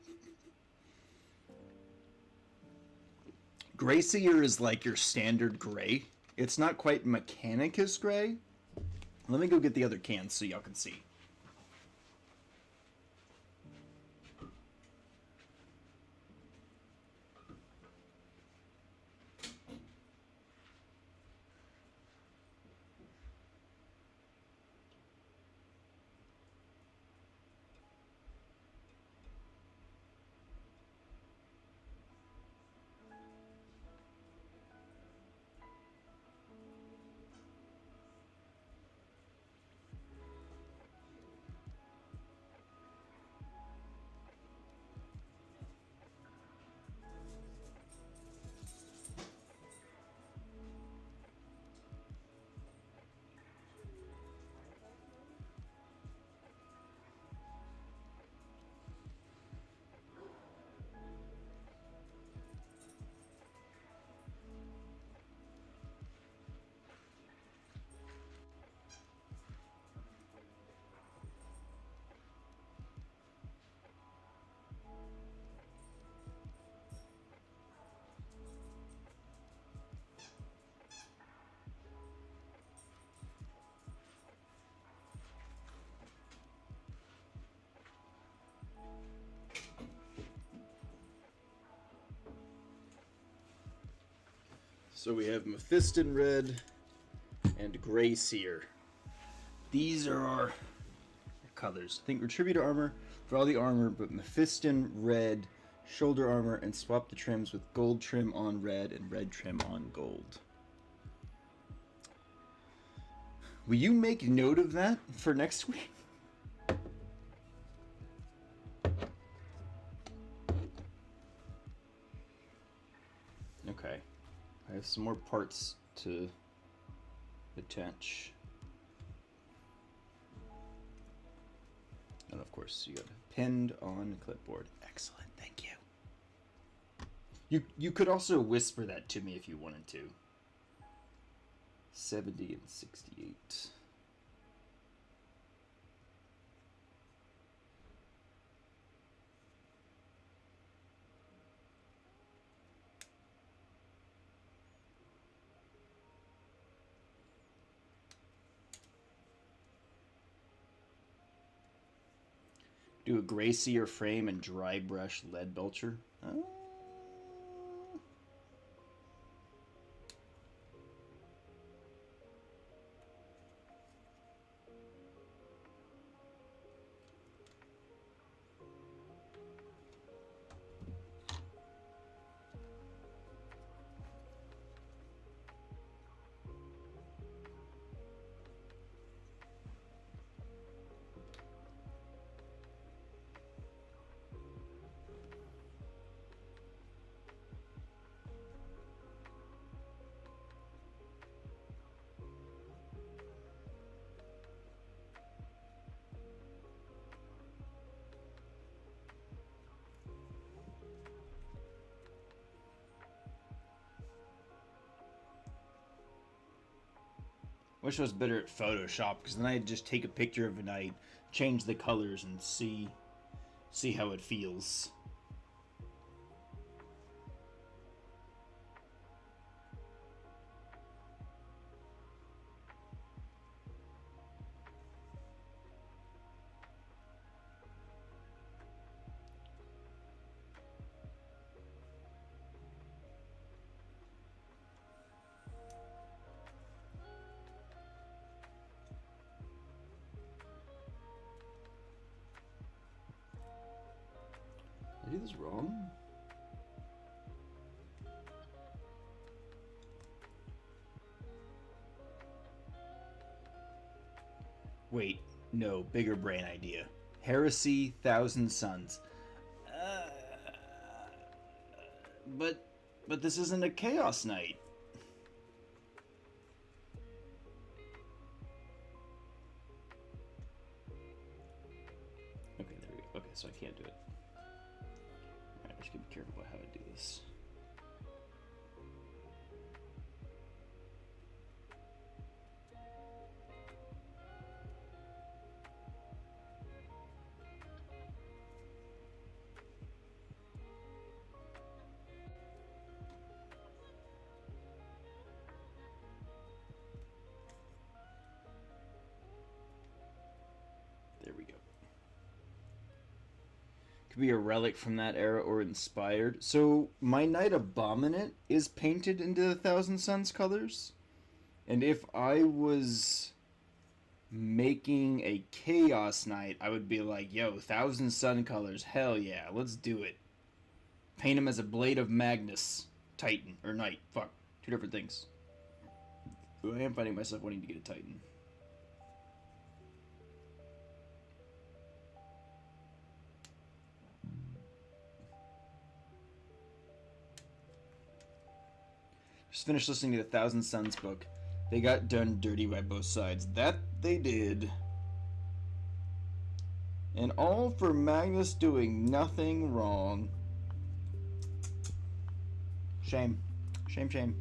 Gray Seer is like your standard gray. It's not quite Mechanicus gray. Let me go get the other cans so y'all can see. So we have Mephiston Red and Gray Seer. These are our colors. I think Retributor Armor for all the armor, but Mephiston Red shoulder armor, and swap the trims with gold trim on red and red trim on gold. Will you make note of that for next week? Okay. I have some more parts to attach. And of course, you got it pinned on clipboard. Excellent, thank you. You could also whisper that to me if you wanted to. 70 and 68. Do a Gray Seer frame and dry brush lead belcher. Oh. Wish I was better at Photoshop, because then I'd just take a picture of it and I'd change the colors and see how it feels. Did I do this wrong? Wait, no, bigger brain idea. Heresy, Thousand Suns. But this isn't a Chaos Knight. Okay, there we go. Okay, so I can't do it. Alright, I just gotta be careful about how I do this. to be a relic from that era or inspired. So my Knight Abominant is painted into the Thousand Suns colors. And if I was making a Chaos Knight, I would be like, yo, Thousand Sun colors, hell yeah, let's do it. Paint him as a Blade of Magnus Titan, or Knight, fuck, two different things. Ooh, I am finding myself wanting to get a Titan. Just finished listening to the Thousand Suns book. They got done dirty by both sides. That they did. And all for Magnus doing nothing wrong. Shame. Shame, shame.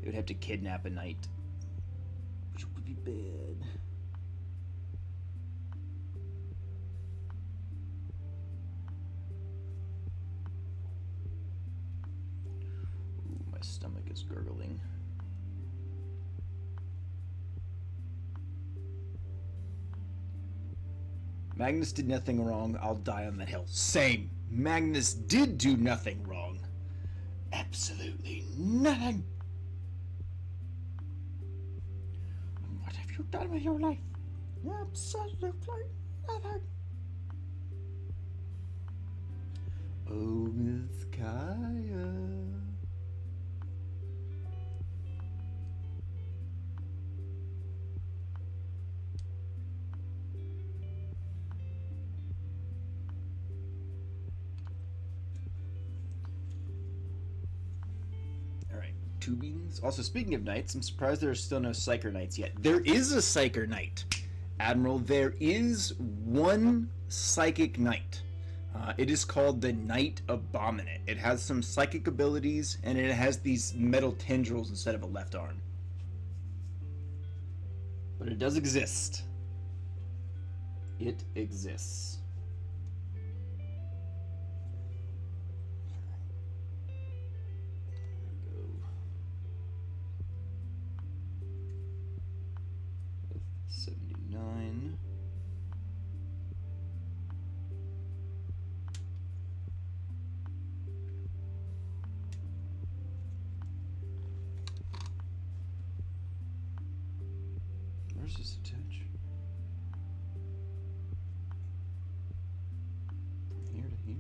They would have to kidnap a knight, which would be bad. Ooh, my stomach is gurgling. Magnus did nothing wrong. I'll die on that hill. Same. Magnus did do nothing wrong. Absolutely nothing. What have you done with your life? Absolutely nothing. Oh, Miss Kaya. Two beans. Also, speaking of knights, I'm surprised there are still no Psyker Knights yet. There is a Psyker Knight, Admiral. There is one Psychic Knight. It is called the Knight Abominant. It has some psychic abilities, and it has these metal tendrils instead of a left arm. But it does exist. It exists. Where's this attach? From here to here?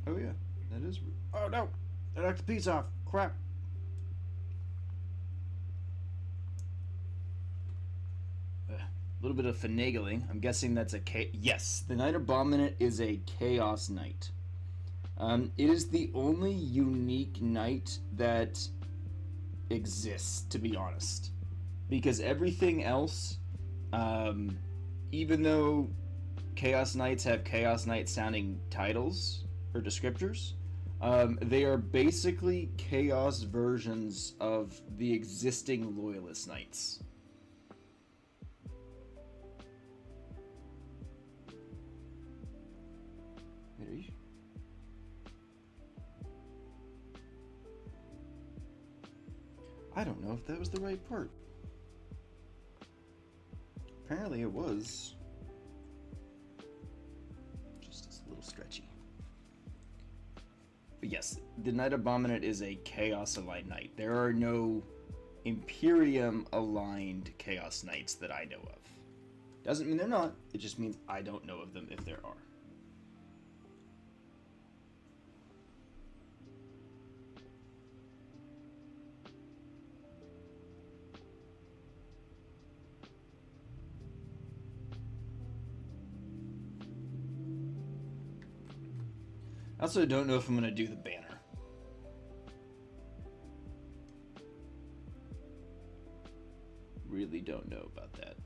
Oh yeah, that is. Oh no! I knocked the piece off. Crap. A little bit of finagling. I'm guessing that's a yes, the Knight Abominant is a Chaos Knight. It is the only unique knight that exists, to be honest, because everything else, even though Chaos Knights have Chaos Knight sounding titles or descriptors, they are basically Chaos versions of the existing Loyalist Knights. I don't know if that was the right part. Apparently it was. Just a little stretchy. But yes, the Knight Abominant is a Chaos Aligned Knight. There are no Imperium aligned Chaos Knights that I know of. Doesn't mean they're not, it just means I don't know of them if there are. I also don't know if I'm going to do the banner. Really don't know about that.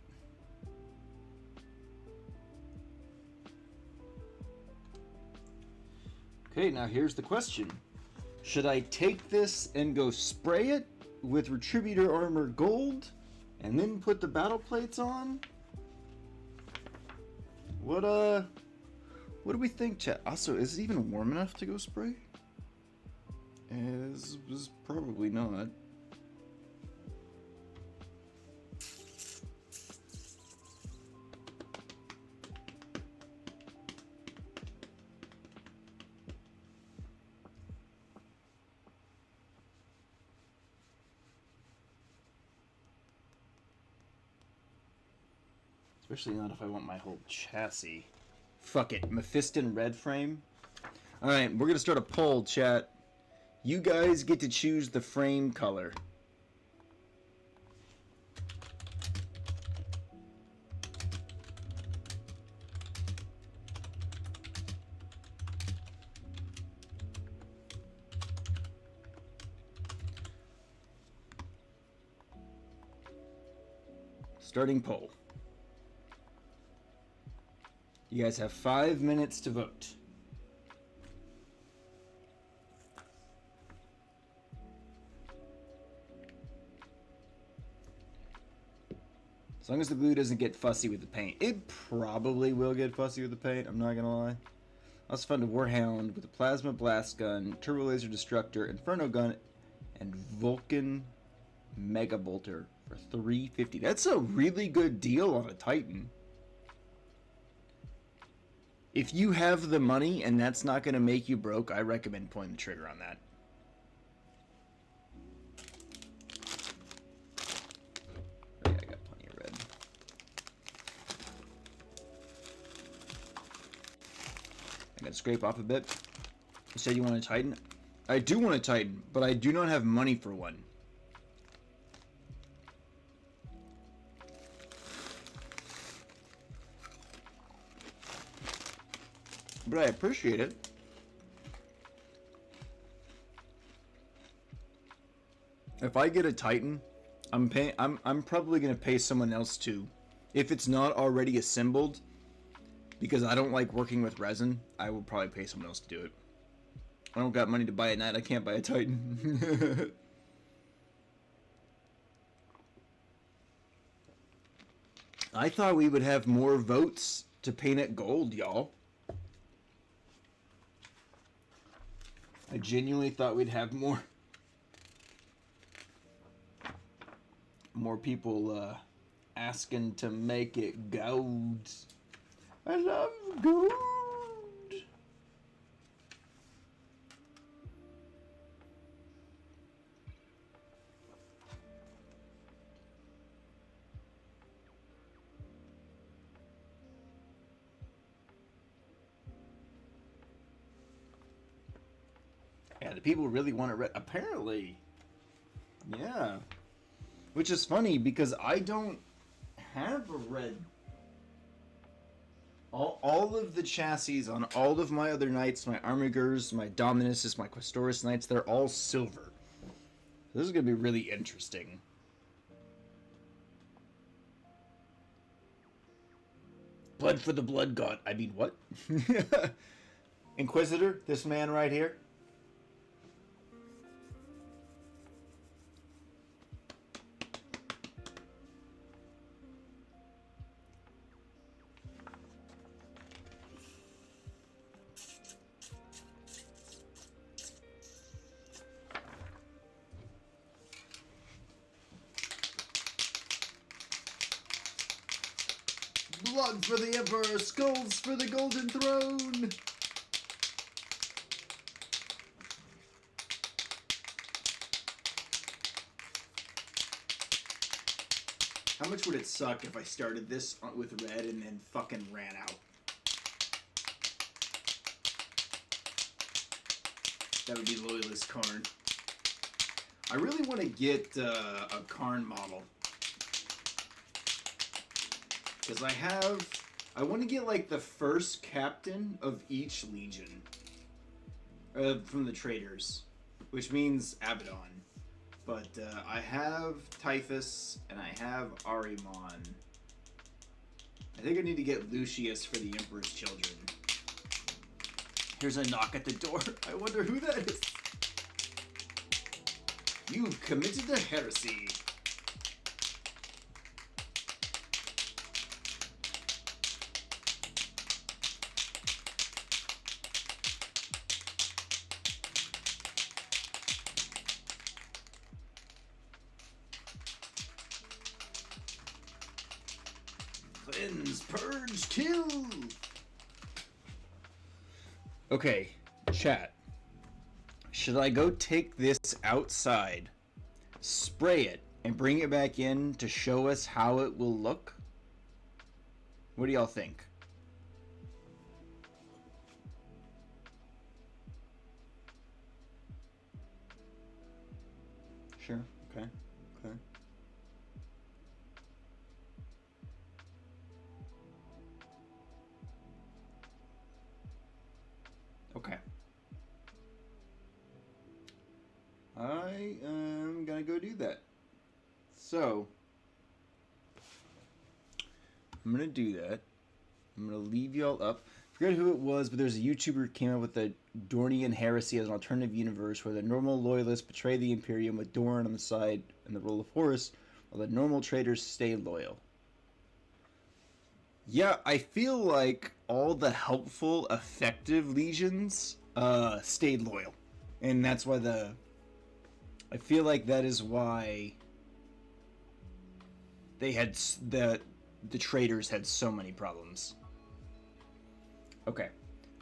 Okay, now here's the question. Should I take this and go spray it with Retributor Armor Gold and then put the battle plates on? What do we think, chat? Also, is it even warm enough to go spray? Is probably not. Especially not if I want my whole chassis. Fuck it, Mephiston red frame. Alright, we're gonna start a poll, chat. You guys get to choose the frame color. Starting poll. You guys have 5 minutes to vote. As long as the glue doesn't get fussy with the paint. It probably will get fussy with the paint, I'm not gonna lie. I also found a Warhound with a Plasma Blast Gun, Turbo Laser Destructor, Inferno Gun, and Vulcan Mega Bolter for $350. That's a really good deal on a Titan. If you have the money and that's not going to make you broke, I recommend pulling the trigger on that. Oh yeah, I got plenty of red. I gotta scrape off a bit. You said you want a Titan? I do want a Titan, but I do not have money for one. But I appreciate it. If I get a Titan, I'm probably gonna pay someone else to. If it's not already assembled, because I don't like working with resin, I will probably pay someone else to do it. I don't got money to buy a Knight, I can't buy a Titan. I thought we would have more votes to paint it gold, y'all. I genuinely thought we'd have more people asking to make it gold. I love gold. Yeah, the people really want it red. Apparently. Yeah. Which is funny because I don't have a red. All of the chassis on all of my other knights, my Armigers, my Dominuses, my Questoris knights, they're all silver. This is going to be really interesting. Blood for the blood god. I mean, what? Inquisitor, this man right here. Blood for the Emperor, skulls for the Golden Throne! How much would it suck if I started this with red and then fucking ran out? That would be Loyalist Karn. I really want to get a Karn model. Because I want to get like the first captain of each legion. From the traders. Which means Abaddon. But I have Typhus and I have Arimon. I think I need to get Lucius for the Emperor's Children. Here's a knock at the door. I wonder who that is. You've committed a heresy. 2. Okay, chat. Should I go take this outside, spray it, and bring it back in to show us how it will look? What do y'all think? Sure. Okay. Okay. Okay. I am gonna go do that. So, I'm gonna do that. I'm gonna leave y'all up. Forget who it was, but there's a YouTuber who came up with the Dornian heresy as an alternative universe where the normal loyalists betray the Imperium with Dorne on the side and the role of Horus, while the normal traitors stay loyal. Yeah, I feel like all the helpful, effective legions stayed loyal. And that's why I feel like that is why they had the traitors had so many problems. Okay,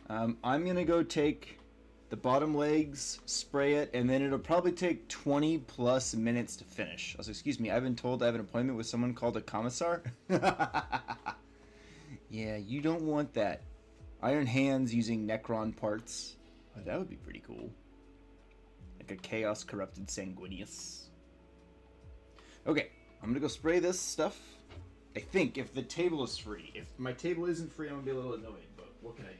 I'm gonna go take the bottom legs, spray it, and then it'll probably take 20 plus minutes to finish. Also, excuse me, I've been told I have an appointment with someone called a commissar. Yeah, you don't want that. Iron Hands using Necron parts. Oh, that would be pretty cool. Like a Chaos Corrupted Sanguinius. Okay, I'm gonna go spray this stuff. I think if the table is free. If my table isn't free, I'm gonna be a little annoyed, but what can I do?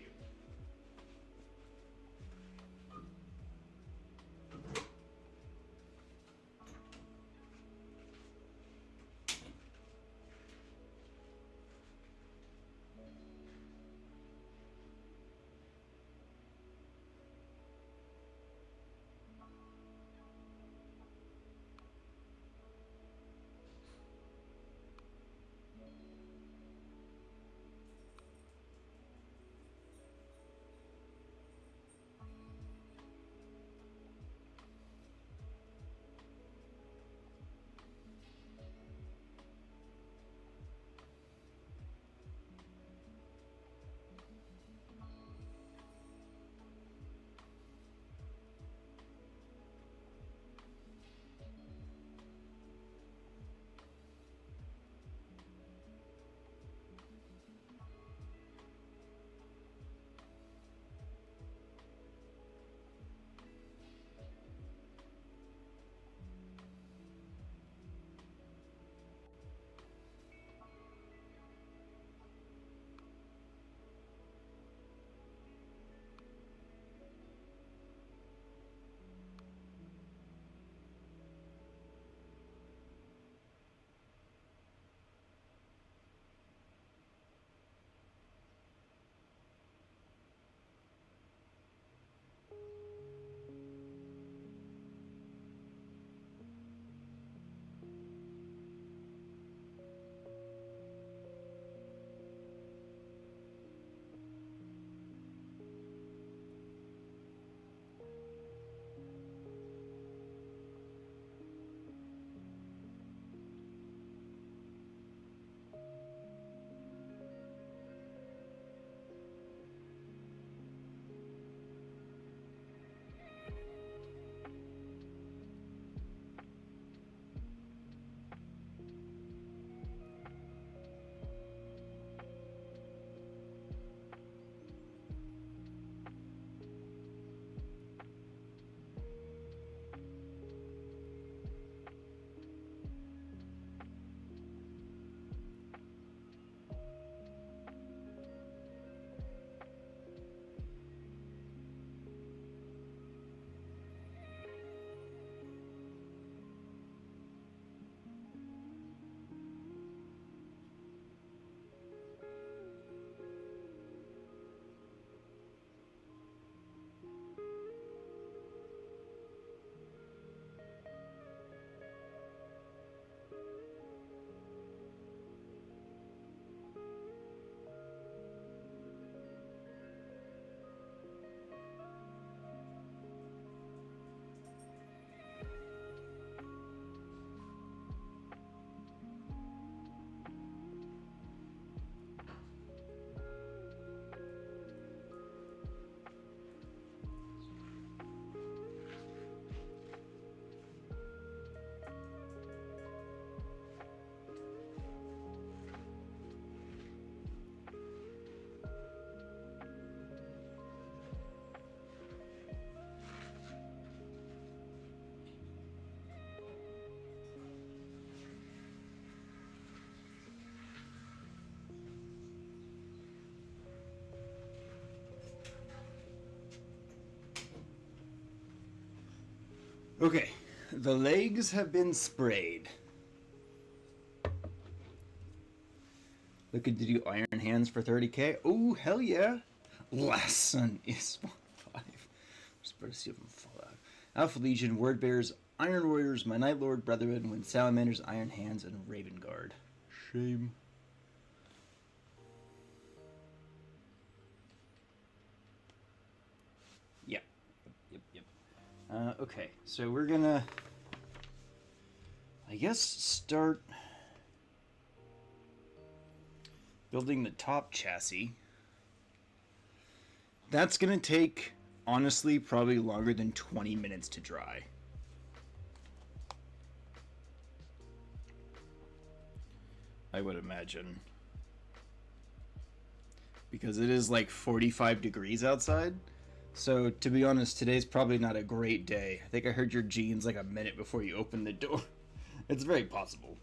Okay, the legs have been sprayed. Looking to do Iron Hands for 30k? Oh, hell yeah! Last Son is 5. Just better see if I'm fall out. Alpha Legion, Word Bears, Iron Warriors, My Night Lord, Brotherhood, Wind Salamanders, Iron Hands, and Raven Guard. Shame. Yep. Okay, so we're gonna, I guess, start building the top chassis. That's gonna take, honestly, probably longer than 20 minutes to dry. I would imagine. Because it is like 45 degrees outside. So, to be honest, today's probably not a great day. I think I heard your jeans like a minute before you opened the door. It's very possible.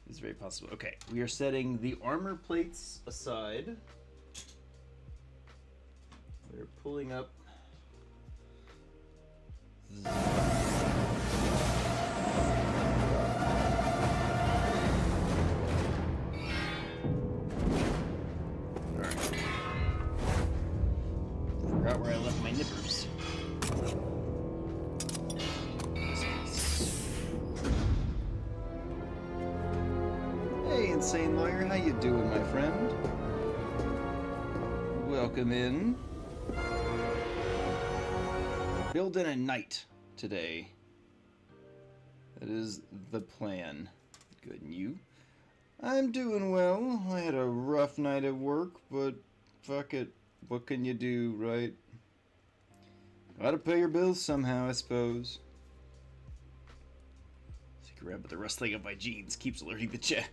It's very possible. Okay, we are setting the armor plates aside. We're pulling up. Alright. Forgot where I left my nippers. Hey, Insane Lawyer, how you doing, my friend? Welcome in. Building a knight today. That is the plan. Good, and you? I'm doing well. I had a rough night at work, but fuck it. What can you do, right? Gotta pay your bills somehow, I suppose. Secret rabbit, the rustling of my jeans keeps alerting the chat.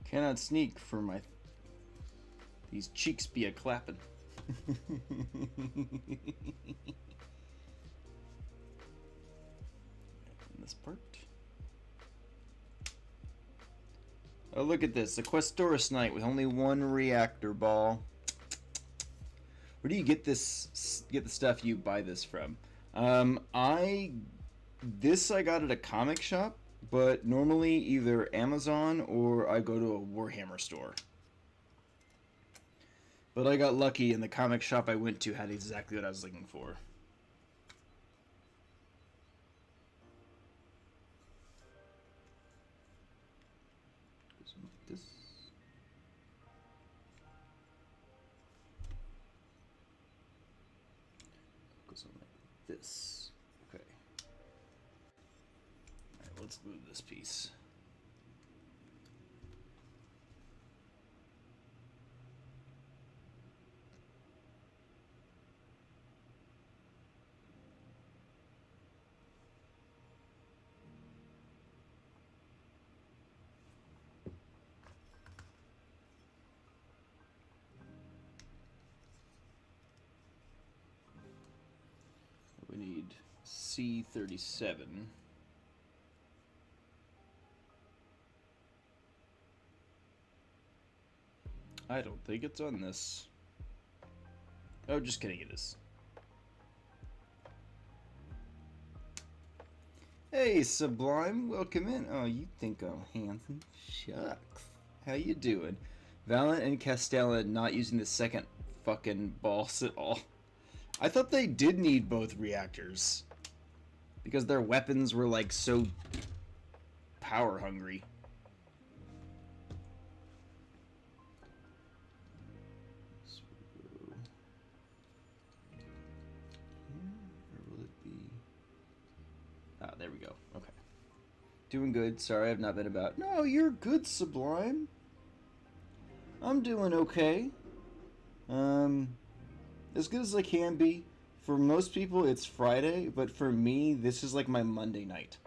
Cannot sneak for my... These cheeks be a clapping. This part. Oh, look at this. A Questoris Knight with only one reactor ball. Where do you get this? Get the stuff you buy this from? I got at a comic shop. But normally either Amazon or I go to a Warhammer store. But I got lucky and the comic shop I went to had exactly what I was looking for. This. Goes on like this. Let's move this piece. We need C37. I don't think it's on this. Oh, just kidding, it is. Hey, Sublime, welcome in. Oh, you think I'm handsome? Shucks. How you doing? Valiant and Castellan not using the second fucking boss at all. I thought they did need both reactors. Because their weapons were, like, so power hungry. Ah, there we go. Okay. Doing good. Sorry I've not been about. No, you're good, Sublime. I'm doing okay. As good as I can be. For most people, it's Friday, but for me, this is like my Monday night.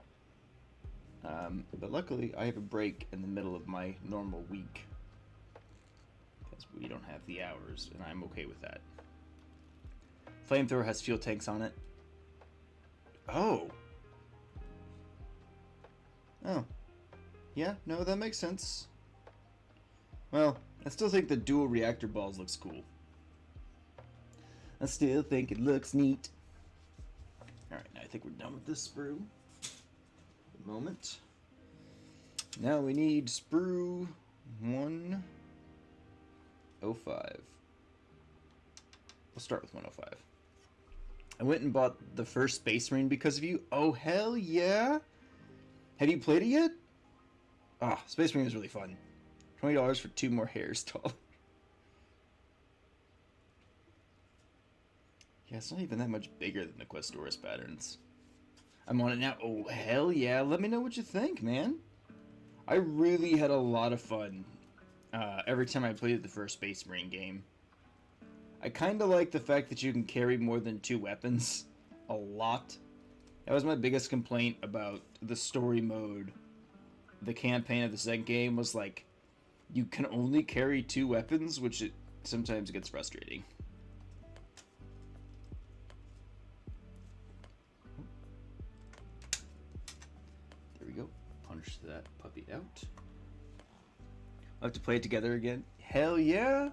But luckily, I have a break in the middle of my normal week. Because we don't have the hours, and I'm okay with that. Flamethrower has fuel tanks on it. Oh. Oh. Yeah, no, that makes sense. Well, I still think the dual reactor balls looks cool. I still think it looks neat. Alright, I think we're done with this sprue. Moment. Now we need sprue 105. We'll start with 105. I went and bought the first Space Marine because of you. Oh, hell yeah! Have you played it yet? Ah, Space Marine is really fun. $20 for 2 more hairs tall. Yeah, it's not even that much bigger than the Questoris patterns. I'm on it now. Oh, hell yeah. Let me know what you think, man. I really had a lot of fun every time I played the first Space Marine game. I kind of like the fact that you can carry more than 2 weapons. A lot. That was my biggest complaint about the story mode. The campaign of the second game was like, you can only carry 2 weapons, which it sometimes gets frustrating. There we go. Punch that puppy out. I'll have to play it together again. Hell yeah!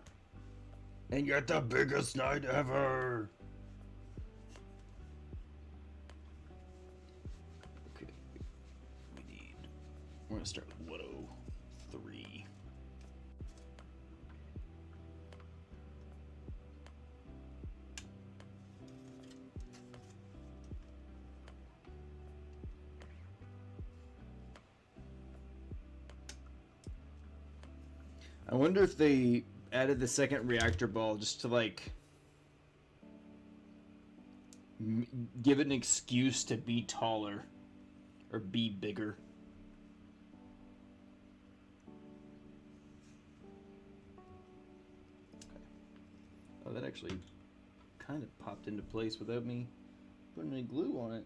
And you're the biggest night ever! Okay. We're gonna start with 103. I wonder if they added the second reactor ball just to, like, give it an excuse to be taller or be bigger. Okay. Oh, that actually kind of popped into place without me putting any glue on it.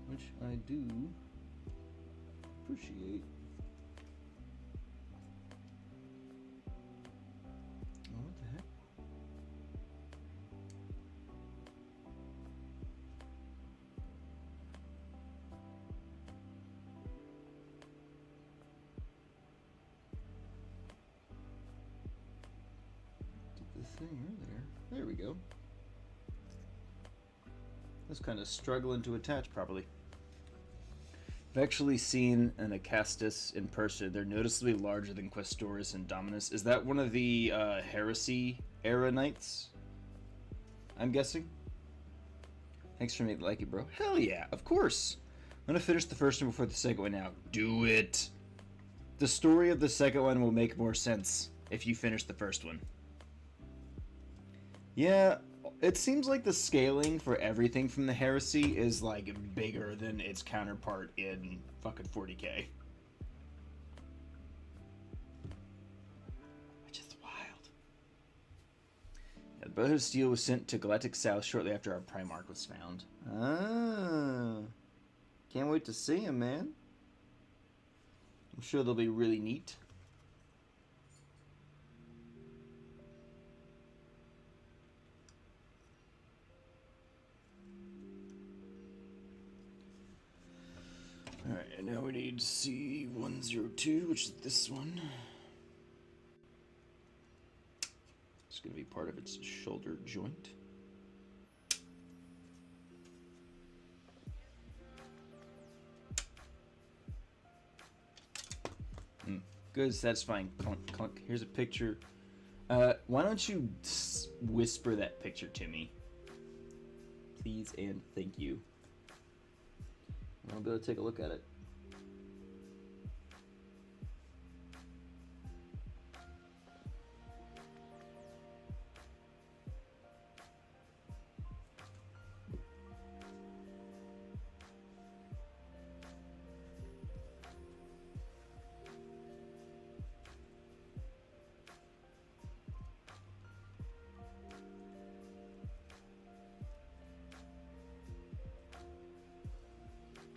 Which I do appreciate. Oh, what the heck? Did the thing earlier. There we go. That's kind of struggling to attach properly. I've actually seen an Acastus in person. They're noticeably larger than Questoris and Dominus. Is that one of the Heresy era knights? I'm guessing. Thanks for making it like it, bro. Hell yeah, of course. I'm gonna finish the first one before the second one out. Do it. The story of the second one will make more sense if you finish the first one. Yeah, it seems like the scaling for everything from the Heresy is like bigger than its counterpart in fucking 40K. Which is wild. Yeah, the Brotherhood of Steel was sent to Galactic South shortly after our Primarch was found. Ah. Can't wait to see him, man. I'm sure they'll be really neat. Alright, and now we need C102, which is this one. It's going to be part of its shoulder joint. Good, satisfying. Clunk, clunk. Here's a picture. Why don't you whisper that picture to me? Please and thank you. I'll be able to take a look at it.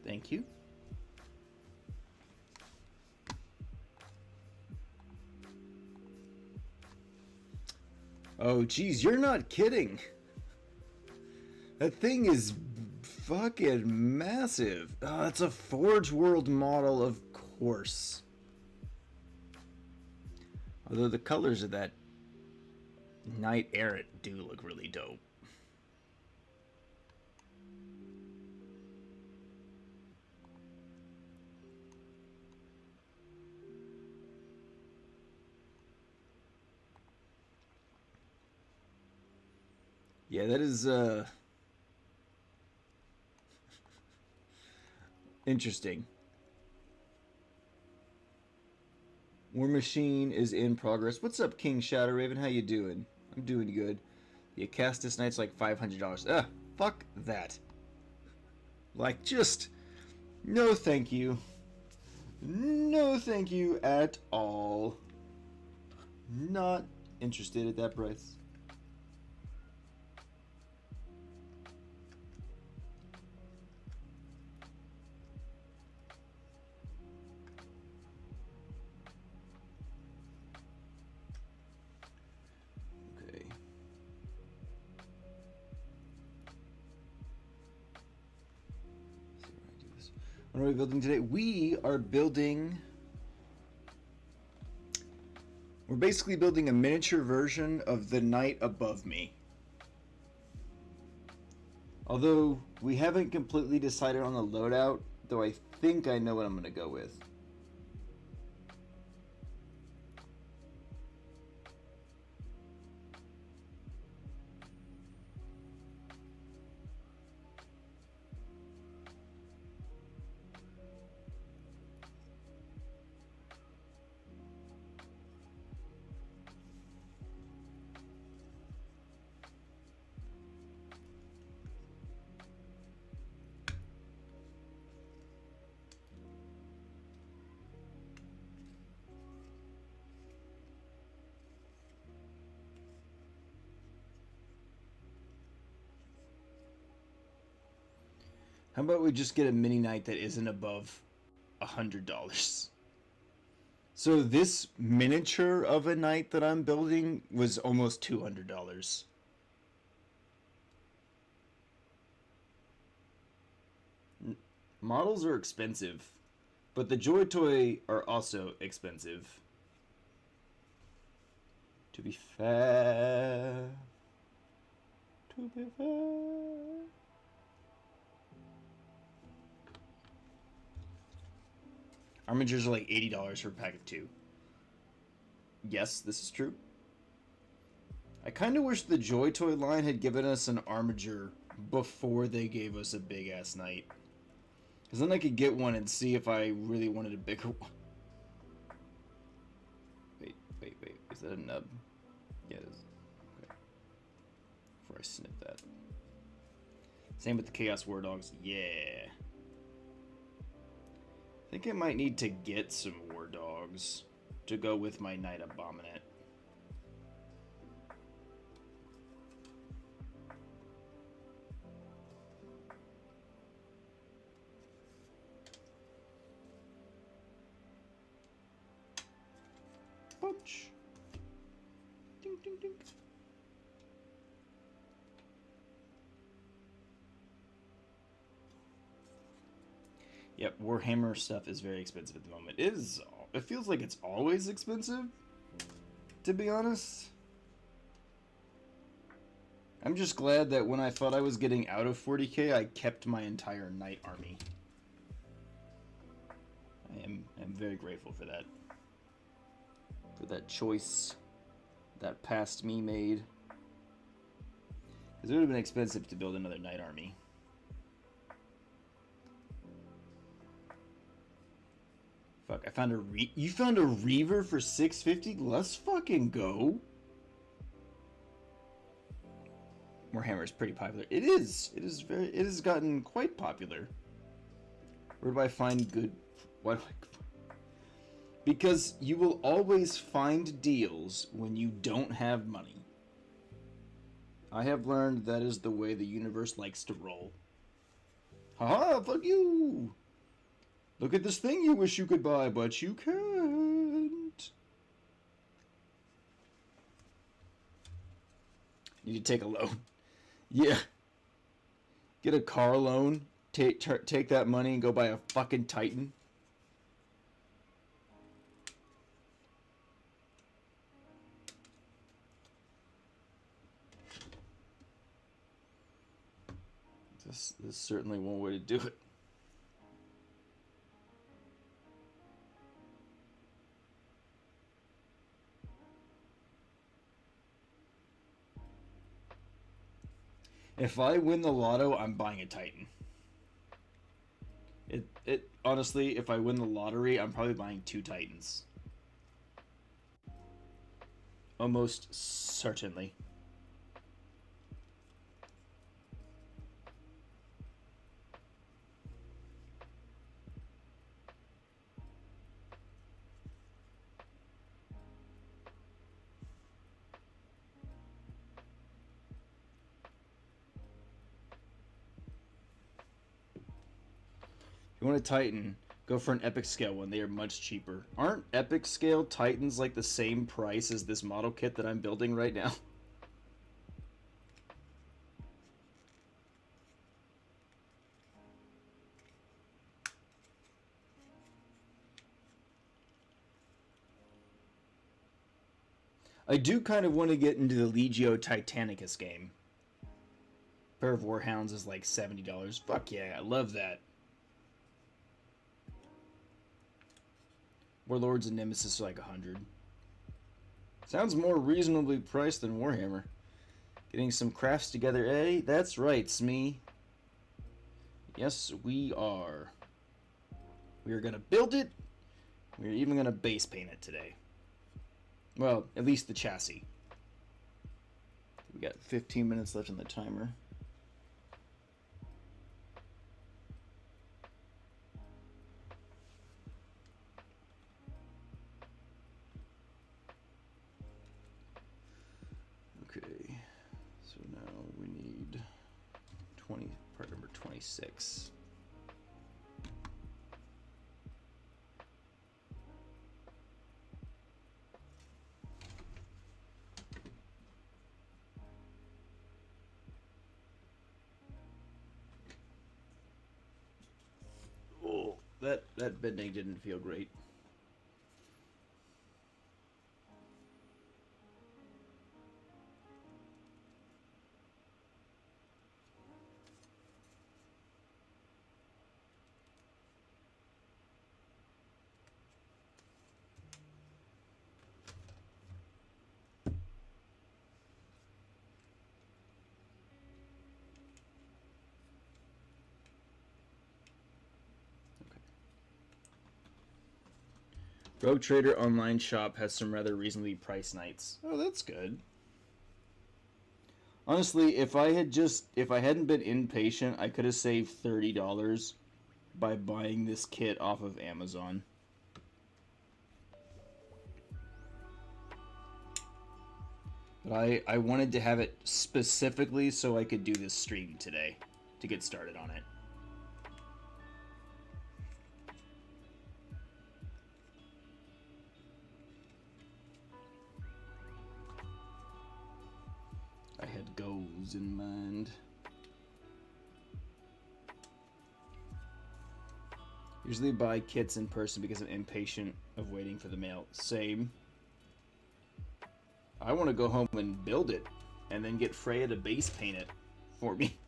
Thank you. Oh, geez, you're not kidding. That thing is fucking massive. Oh, it's a Forge World model, of course. Although the colors of that Knight Errant do look really dope. Yeah, that is interesting. War Machine is in progress. What's up, King Shadow Raven? How you doing? I'm doing good. The Acastus Knight's like $500. Fuck that. Like, just no thank you. No thank you at all. Not interested at that price. Okay. Let's see where I do this. What are we building today? We are building... We're basically building a miniature version of the knight above me. Although we haven't completely decided on the loadout, though I think I know what I'm going to go with. How about we just get a mini knight that isn't above $100? So this miniature of a knight that I'm building was almost $200. Models are expensive, but the Joy Toy are also expensive. To be fair. To be fair. Armigers are like $80 for a pack of 2. Yes, this is true. I kind of wish the Joy Toy line had given us an Armiger before they gave us a big-ass knight. Because then I could get one and see if I really wanted a bigger one. Wait. Is that a nub? Yeah, it is. Okay. Before I snip that. Same with the Chaos War Dogs. Yeah. I think I might need to get some War Dogs to go with my Knight Abominate. Punch. Ding, ding, ding. Yep, Warhammer stuff is very expensive at the moment. It feels like it's always expensive, to be honest. I'm just glad that when I thought I was getting out of 40k, I kept my entire knight army. I'm very grateful for that. For that choice that past me made. Because it would have been expensive to build another knight army. Fuck, I found you found a Reaver for $650? Let's fucking go. Warhammer is pretty popular. It has gotten quite popular. Where do I find good... Why do I... Because you will always find deals when you don't have money. I have learned that is the way the universe likes to roll. Haha, fuck you! Look at this thing you wish you could buy, but you can't. You need to take a loan. Yeah. Get a car loan. Take that money and go buy a fucking Titan. This is certainly one way to do it. If I win the lotto, I'm buying a Titan. It honestly, if I win the lottery, I'm probably buying 2 Titans. Almost certainly. If you want a Titan, go for an epic scale one. They are much cheaper. Aren't epic scale Titans like the same price as this model kit that I'm building right now? I do kind of want to get into the Legio Titanicus game. Pair of Warhounds is like $70. Fuck yeah, I love that. Warlords and Nemesis are like 100. Sounds more reasonably priced than Warhammer. Getting some crafts together, eh? That's right, Smee. Yes, we are. We are gonna build it. We're even gonna base paint it today. Well, at least the chassis. We got 15 minutes left on the timer. Okay, so now we need part number 26. Oh, that bending didn't feel great. Rogue Trader online shop has some rather reasonably priced knights. Oh, that's good. Honestly, if I hadn't been impatient, I could have saved $30 by buying this kit off of Amazon. But I wanted to have it specifically so I could do this stream today to get started on it. I had goals in mind. Usually buy kits in person because I'm impatient of waiting for the mail. Same. I want to go home and build it and then get Freya to base paint it for me.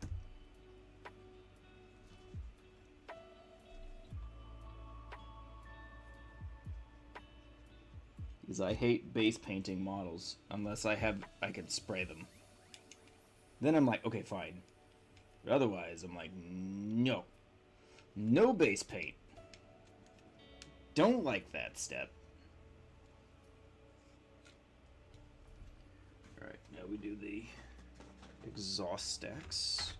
Because I hate base painting models unless I can spray them. Then I'm like, okay, fine. But otherwise, I'm like, no. No base paint. Don't like that step. Alright, now we do the exhaust stacks.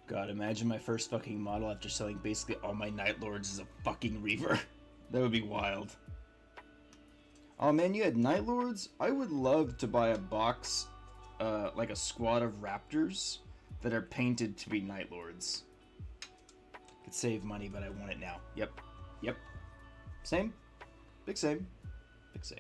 God, imagine my first fucking model after selling basically all my Night Lords as a fucking Reaver. That would be wild. Oh man, you had Night Lords? I would love to buy a box, like a squad of Raptors that are painted to be Night Lords. Could save money, but I want it now. Yep. Yep. Same. Big same. Big same.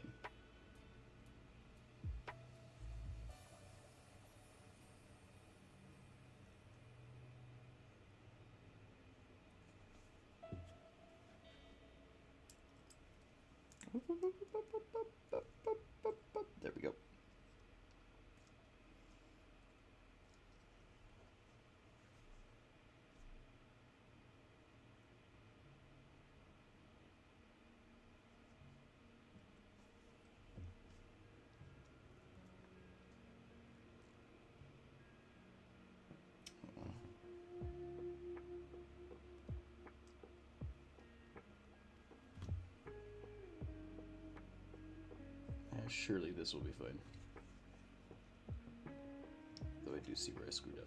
There we go. Surely this will be fine. Though I do see where I screwed up.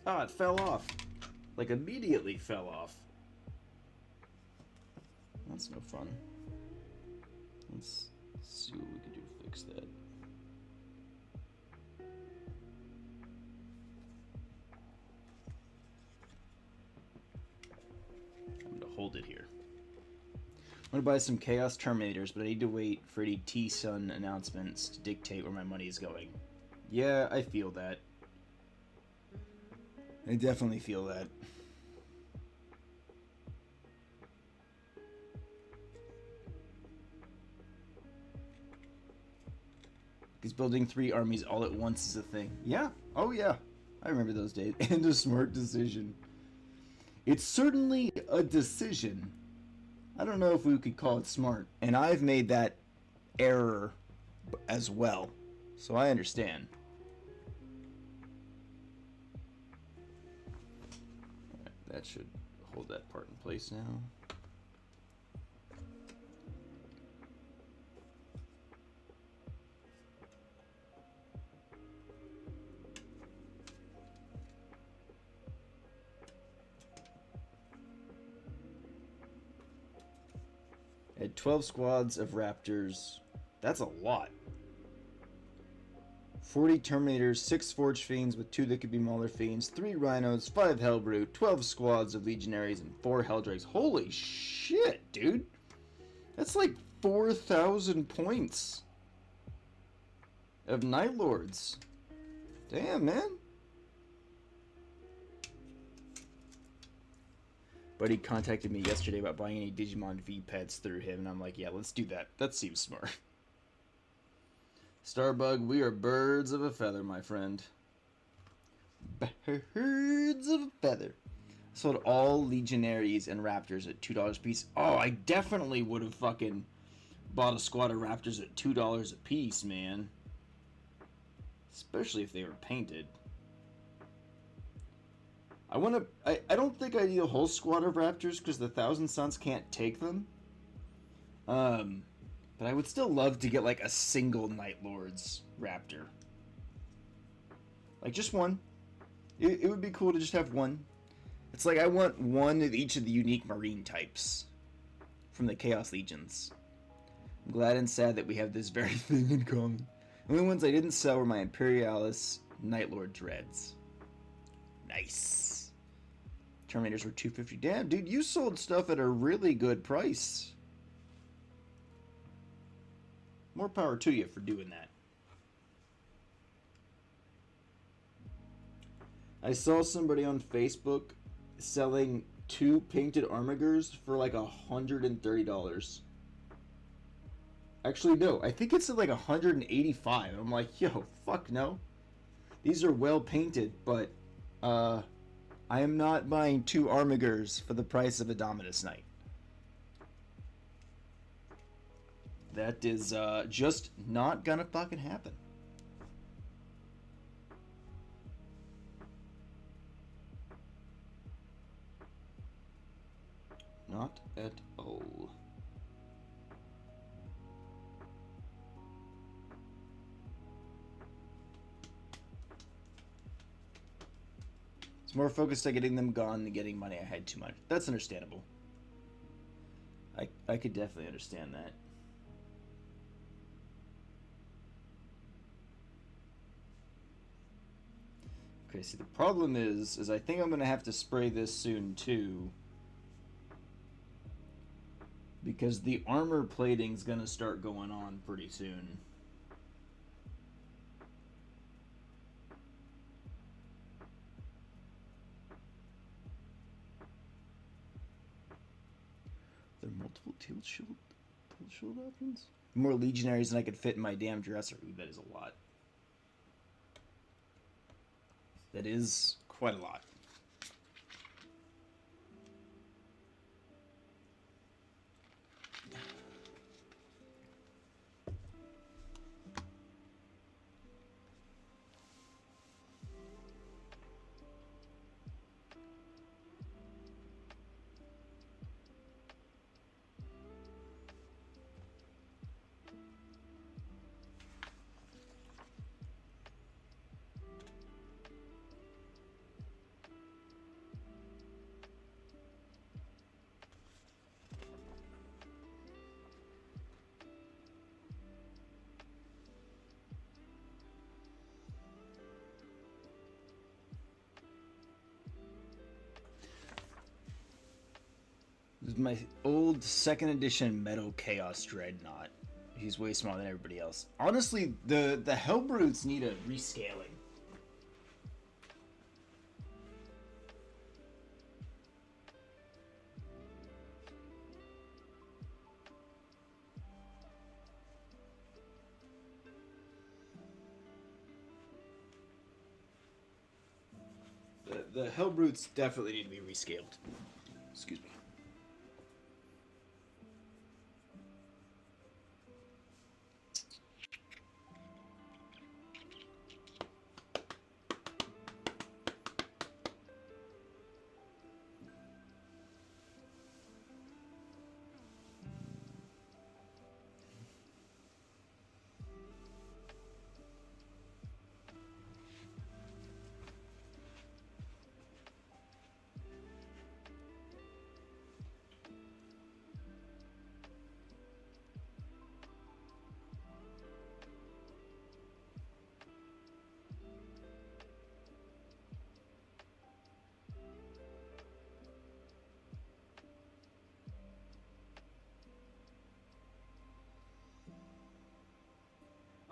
Ah, it fell off. Like immediately fell off. That's no fun. Let's see what we can do to fix that. I'm gonna hold it here. I'm gonna buy some Chaos Terminators, but I need to wait for any T-Sun announcements to dictate where my money is going. Yeah, I feel that. I definitely feel that. Because building 3 armies all at once is a thing. Yeah. Oh, yeah. I remember those days. And a smart decision. It's certainly a decision. I don't know if we could call it smart. And I've made that error as well. So I understand. Alright, that should hold that part in place now. Had 12 squads of Raptors. That's a lot. 40 Terminators, 6 Forge Fiends with 2 that could be Mauler Fiends, 3 Rhinos, 5 Hellbrute, 12 squads of Legionaries, and 4 Helldrakes. Holy shit, dude. That's like 4,000 points of Night Lords. Damn, man. Buddy contacted me yesterday about buying any Digimon V pets through him, and I'm like, yeah, let's do that. That seems smart. Starbug, we are birds of a feather, my friend. Birds of a feather. Sold all Legionaries and Raptors at $2 a piece. Oh, I definitely would have fucking bought a squad of Raptors at $2 a piece, man. Especially if they were painted. I don't think I need a whole squad of Raptors because the Thousand Suns can't take them. But I would still love to get like a single Night Lords Raptor. Like just one. It would be cool to just have one. It's like I want one of each of the unique Marine types from the Chaos Legions. I'm glad and sad that we have this very thing in common. The only ones I didn't sell were my Imperialis Night Lord Dreads. Nice. Terminators were $250. Damn, dude, you sold stuff at a really good price. More power to you for doing that. I saw somebody on Facebook selling 2 painted Armigers for like $130. Actually, no. I think it's at like $185. I'm like, yo, fuck no. These are well painted, but I am not buying 2 Armigers for the price of a Dominus Knight. That is just not gonna fucking happen. Not at all. It's more focused on getting them gone than getting money. I had too much. That's understandable. I could definitely understand that. Okay, see the problem is I think I'm gonna have to spray this soon too. Because the armor plating's gonna start going on pretty soon. There are multiple tilt shield options? More legionaries than I could fit in my damn dresser. Ooh, that is a lot. That is quite a lot. This is my old 2nd edition Metal Chaos Dreadnought. He's way smaller than everybody else. Honestly, the Hellbrutes need a rescaling. The Hellbrutes definitely need to be rescaled. Excuse me.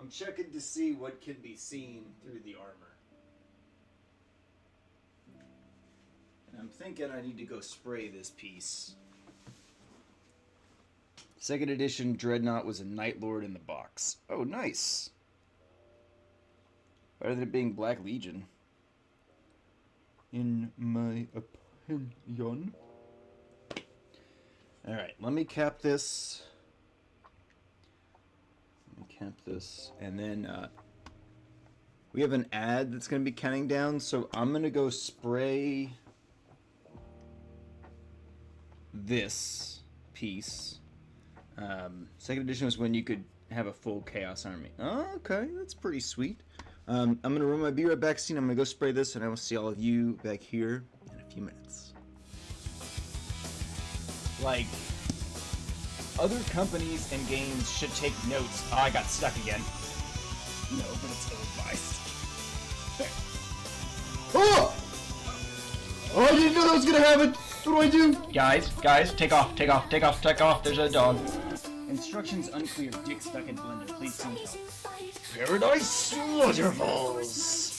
I'm checking to see what can be seen through the armor. And I'm thinking I need to go spray this piece. 2nd edition Dreadnought was a Night Lord in the box. Oh, nice. Better than it being Black Legion. In my opinion. Alright, let me cap this. Cap this, and then we have an ad that's going to be counting down, so I'm going to go spray this piece. 2nd edition was when you could have a full Chaos Army. Oh, okay, that's pretty sweet. I'm going to run my Be Right Back scene. I'm going to go spray this, and I will see all of you back here in a few minutes. Like, other companies and games should take notes. Oh, I got stuck again. No, but it's ill-advised. Oh! Oh, I didn't know that was gonna happen! What do I do? Guys, take off. There's a dog. Instructions unclear. Dick stuck in blender. Please send help. Paradise Waterfalls!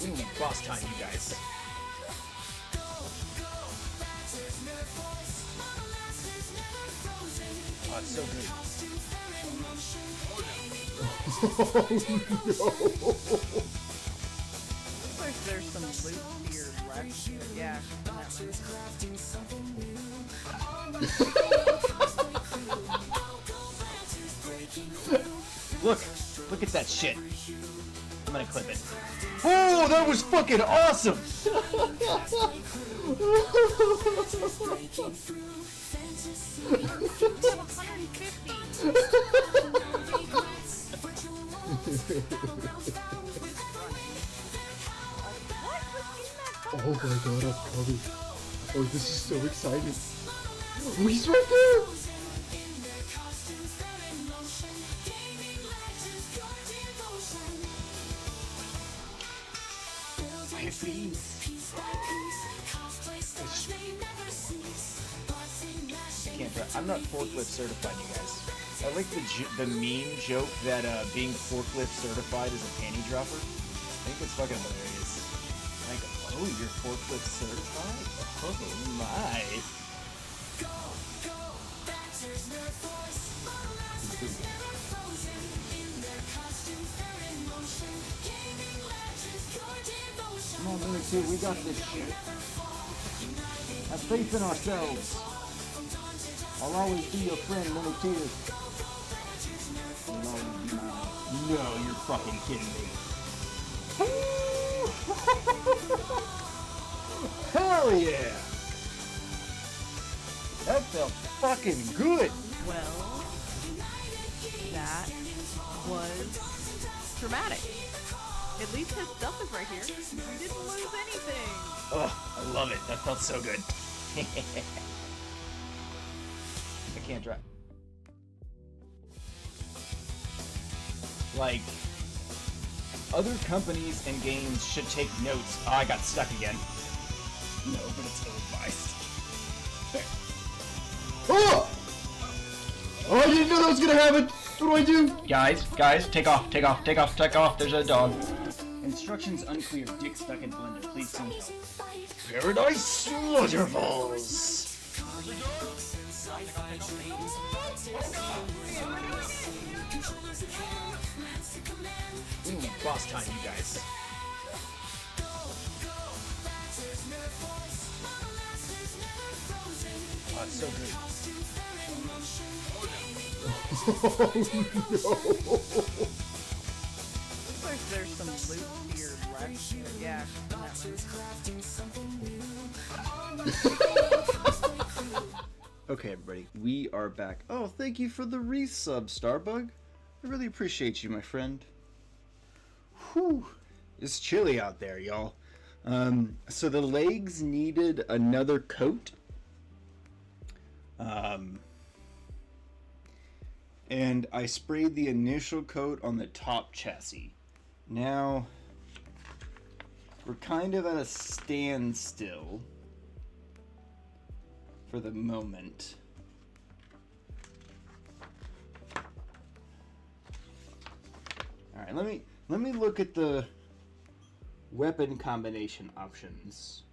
Ooh, boss time, you guys. Oh, it's so good. Oh no! Looks like there's some loot here left. Yeah. Look at that shit. I'm gonna clip it. Oh, that was fucking awesome! my god, I'm coming. Oh, this is so exciting. Oh, he's right there! I can't try. I'm not forklift certified, you guys. I like the meme joke that being forklift certified is a panty dropper. I think it's fucking hilarious. Like, oh, you're forklift certified? Oh my. Come on, Mini 2, we got this shit. Have faith in ourselves. I'll always be your friend, Mini 2. No, you're fucking kidding me. Hell yeah! That felt fucking good. Well, that was dramatic. At least his stuff is right here. We didn't lose anything. Oh, I love it. That felt so good. I can't drive. Like, other companies and games should take notes. Oh, I got stuck again. No, but it's ill-advised. There. Oh! Oh, I didn't know that was gonna happen! What do I do? Guys, take off. There's a dog. Instructions unclear. Dick stuck in blender. Please send help. Paradise Waterfalls. Ooh, boss time, you guys. Oh, it's so good. Looks like there's some loot here left. Yeah. Okay, everybody, we are back. Oh, thank you for the resub, Starbug. I really appreciate you, my friend. Whew, it's chilly out there, y'all. So the legs needed another coat. And I sprayed the initial coat on the top chassis. Now, we're kind of at a standstill for the moment. All right, let me look at the weapon combination options.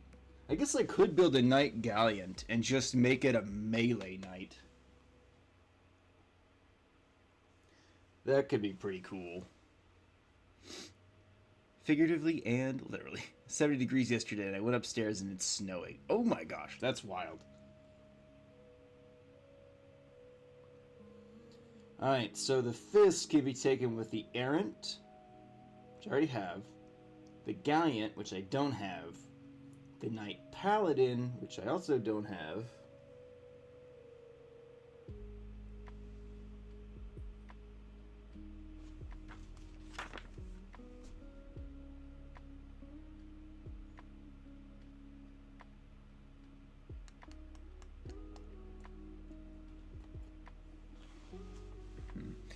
I guess I could build a knight gallant and just make it a melee knight. That could be pretty cool. Figuratively and literally. 70 degrees yesterday and I went upstairs and it's snowing. Oh my gosh, that's wild. Alright, so the fist can be taken with the errant, which I already have, the gallant, which I don't have, the knight paladin, which I also don't have,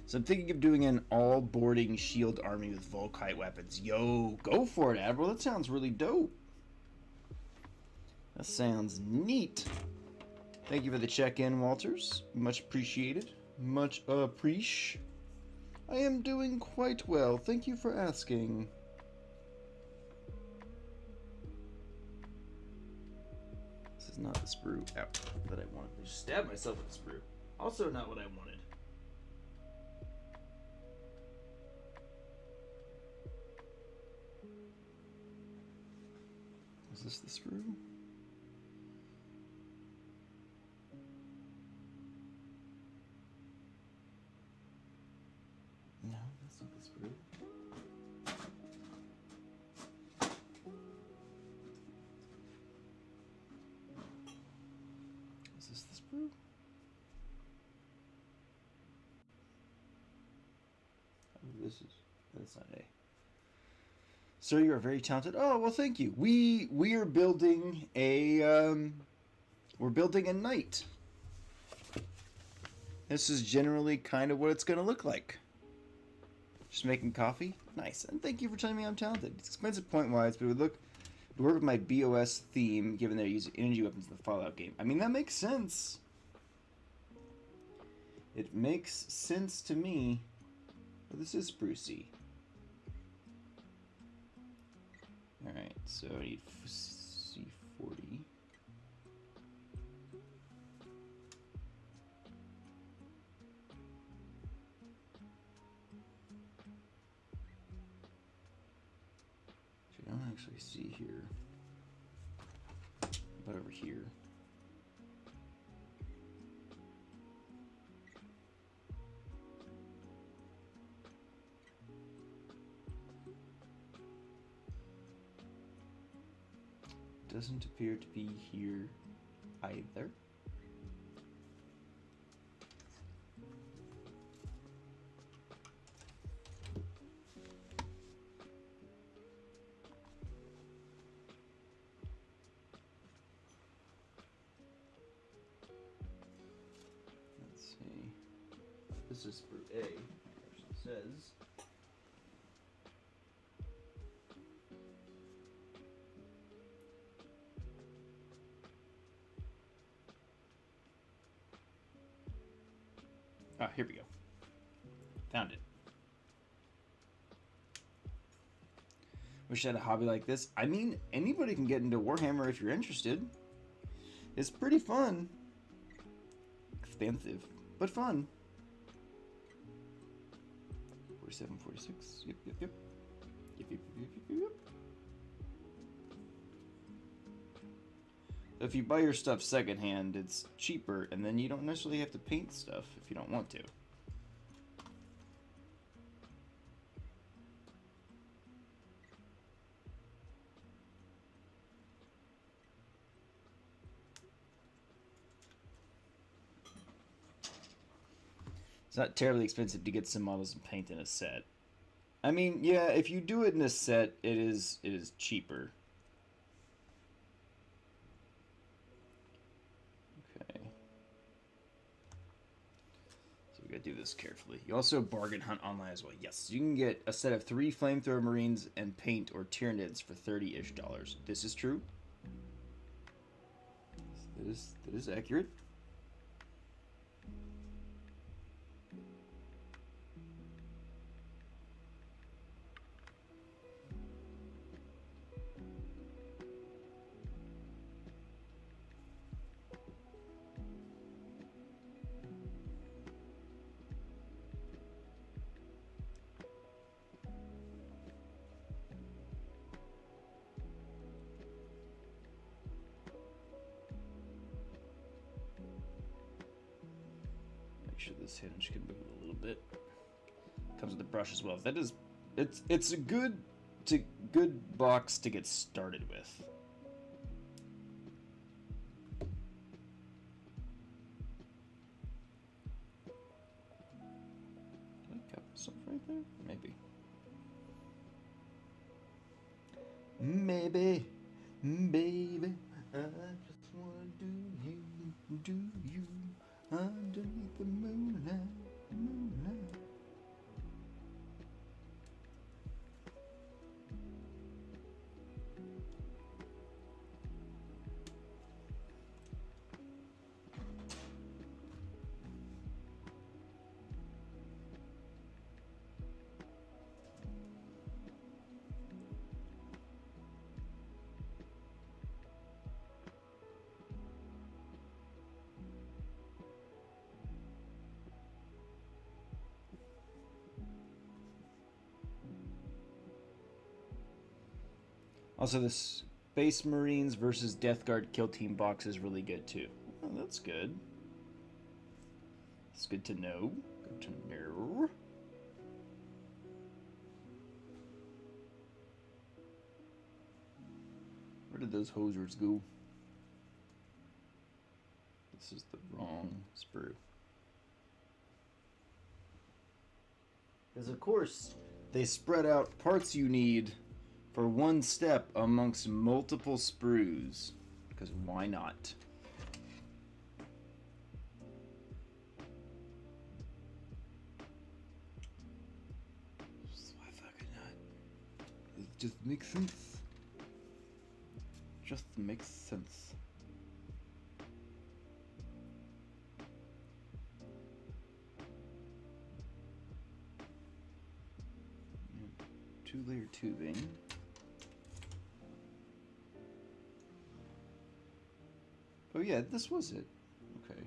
so I'm thinking of doing an all-boarding shield army with Volkite weapons. Yo, go for it, Admiral. That sounds really dope. That sounds neat. Thank you for the check-in, Walters. Much appreciated. Much appreciate. I am doing quite well. Thank you for asking. This is not the sprue out that I wanted. I just stabbed myself with the sprue. Also not what I wanted. Is this the sprue? No, that's not the sprue. Is this the sprue? Oh, this is... That's not A. Sir, you are very talented. Oh, well, thank you. We are building a we're building a knight. This is generally kind of what it's going to look like. Just making coffee. Nice. And thank you for telling me I'm talented. It's expensive point-wise, but it would work with my BOS theme, given they're using energy weapons in the Fallout game. I mean, that makes sense. It makes sense to me. But this is sprucey. Alright, so I need C40. I don't actually see here. But over here. Doesn't appear to be here either. Let's see. This is for A. It actually says. Ah, here we go. Found it. Wish I had a hobby like this. I mean, anybody can get into Warhammer if you're interested. It's pretty fun. Expensive, but fun. 47, 46. Yep, yep, yep. Yep, yep, yep, yep, yep, yep. If you buy your stuff secondhand, it's cheaper, and then you don't necessarily have to paint stuff if you don't want to. It's not terribly expensive to get some models and paint in a set. I mean, yeah, if you do it in a set, it is cheaper. Okay. So we gotta do this carefully. You also bargain hunt online as well. Yes, you can get a set of 3 flamethrower marines and paint or Tyranids for $30-ish. This is true. That is accurate. Make sure this hinge can move a little bit. Comes with the brush as well. That is, it's a good box to get started with. Did I cut myself right there? Maybe. Maybe, baby, I just wanna do you underneath the moonlight, moonlight. Also, this Space Marines versus Death Guard Kill Team box is really good too. Oh, that's good. It's good to know. Good to know. Where did those hosers go? This is the wrong sprue. Because of course, they spread out parts you need for one step amongst multiple sprues. Because why not? Why fucking not? It just makes sense. Just makes sense. Two-layer tubing. Oh yeah, this was it. Okay.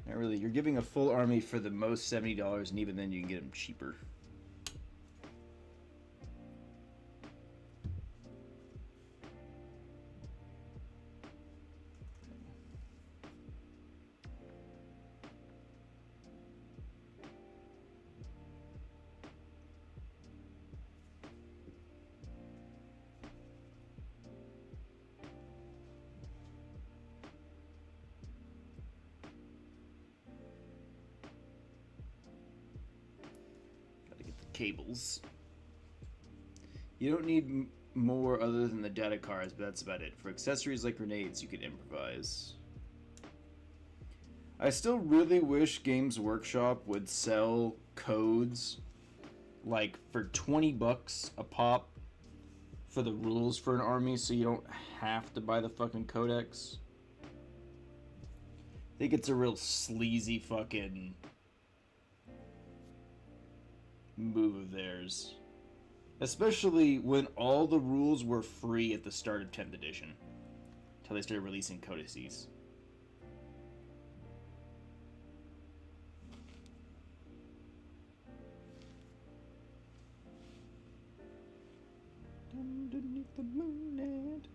Not really. You're giving a full army for the most $70, and even then you can get them cheaper. Cables. You don't need more other than the data cards, but that's about it. For accessories like grenades, you can improvise. I still really wish Games Workshop would sell codes like for 20 bucks a pop for the rules for an army, so you don't have to buy the fucking codex. I think it's a real sleazy fucking move of theirs, especially when all the rules were free at the start of 10th edition until they started releasing codices. Underneath the moonlight,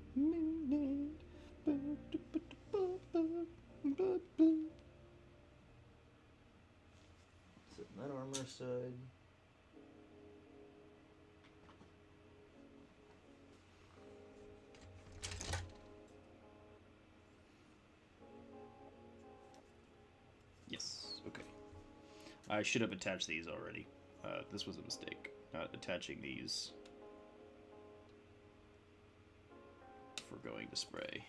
setting that armor aside. Yes, okay. I should have attached these already. This was a mistake, not attaching these for going to spray.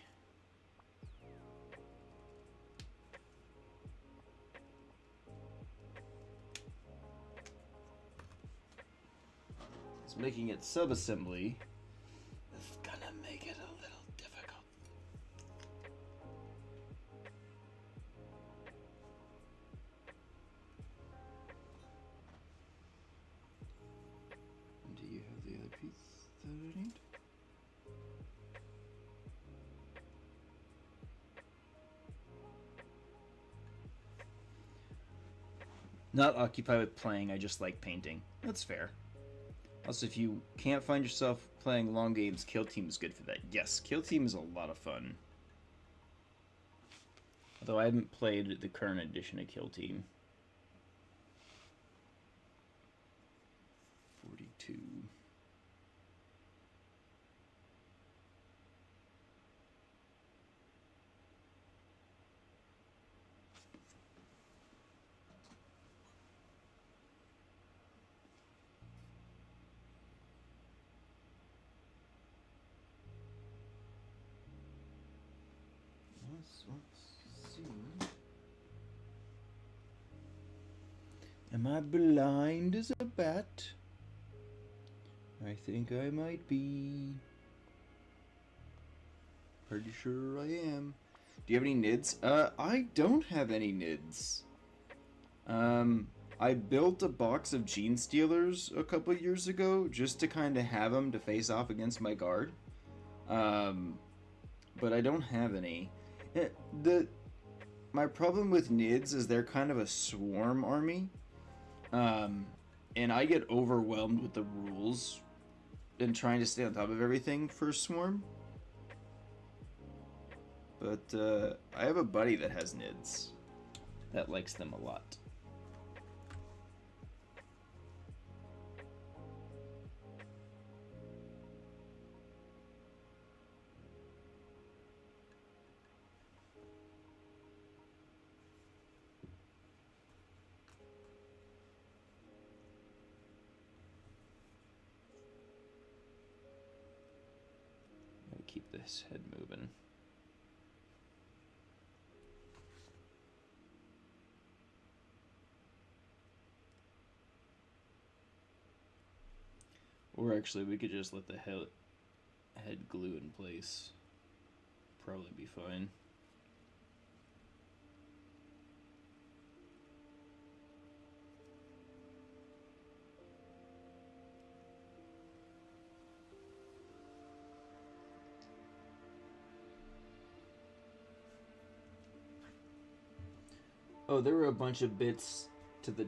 It's making it sub-assembly. It's gonna make it a little difficult. Do you have the other piece that I need? Not occupied with playing, I just like painting. That's fair. Also, if you can't find yourself playing long games, Kill Team is good for that. Yes, Kill Team is a lot of fun. Although I haven't played the current edition of Kill Team. 42. Let's see. Am I blind as a bat? I think I might be. Pretty sure I am. Do you have any NIDs? I don't have any NIDs. I built a box of Gene Stealers a couple years ago just to kind of have them to face off against my guard. But I don't have any. My problem with NIDs is they're kind of a swarm army. And I get overwhelmed with the rules and trying to stay on top of everything for swarm. But I have a buddy that has NIDs that likes them a lot. his head moving. Or actually, we could just let the head glue in place. Probably be fine. Oh, there were a bunch of bits to the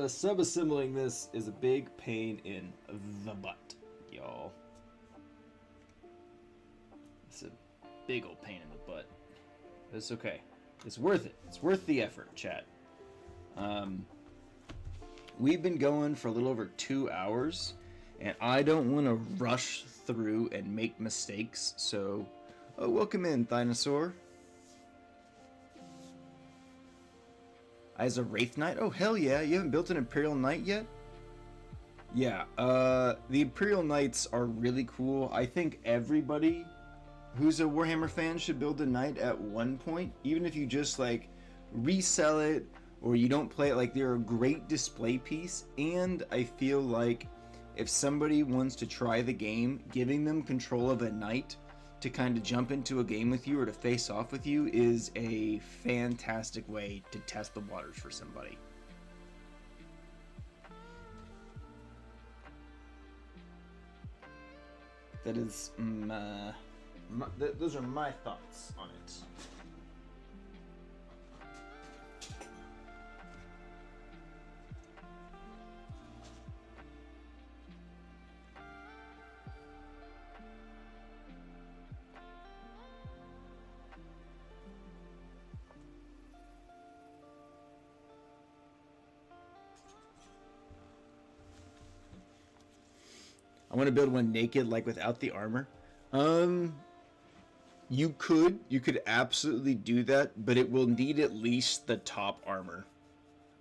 sub-assembling this is a big pain in the butt, y'all. It's a big old pain in the butt. But it's okay. It's worth it. It's worth the effort, chat. We've been going for a little over 2 hours, and I don't want to rush through and make mistakes, so... Oh, welcome in, Dinosaur. As a Wraith Knight? Oh, hell yeah. You haven't built an Imperial Knight yet? Yeah, the Imperial Knights are really cool. I think everybody who's a Warhammer fan should build a Knight at one point. Even if you just, like, resell it or you don't play it. Like, they're a great display piece. And I feel like if somebody wants to try the game, giving them control of a Knight to kind of jump into a game with you or to face off with you is a fantastic way to test the waters for somebody. That is those are my thoughts on it. I want to build one naked, like without the armor. You could absolutely do that, but it will need at least the top armor.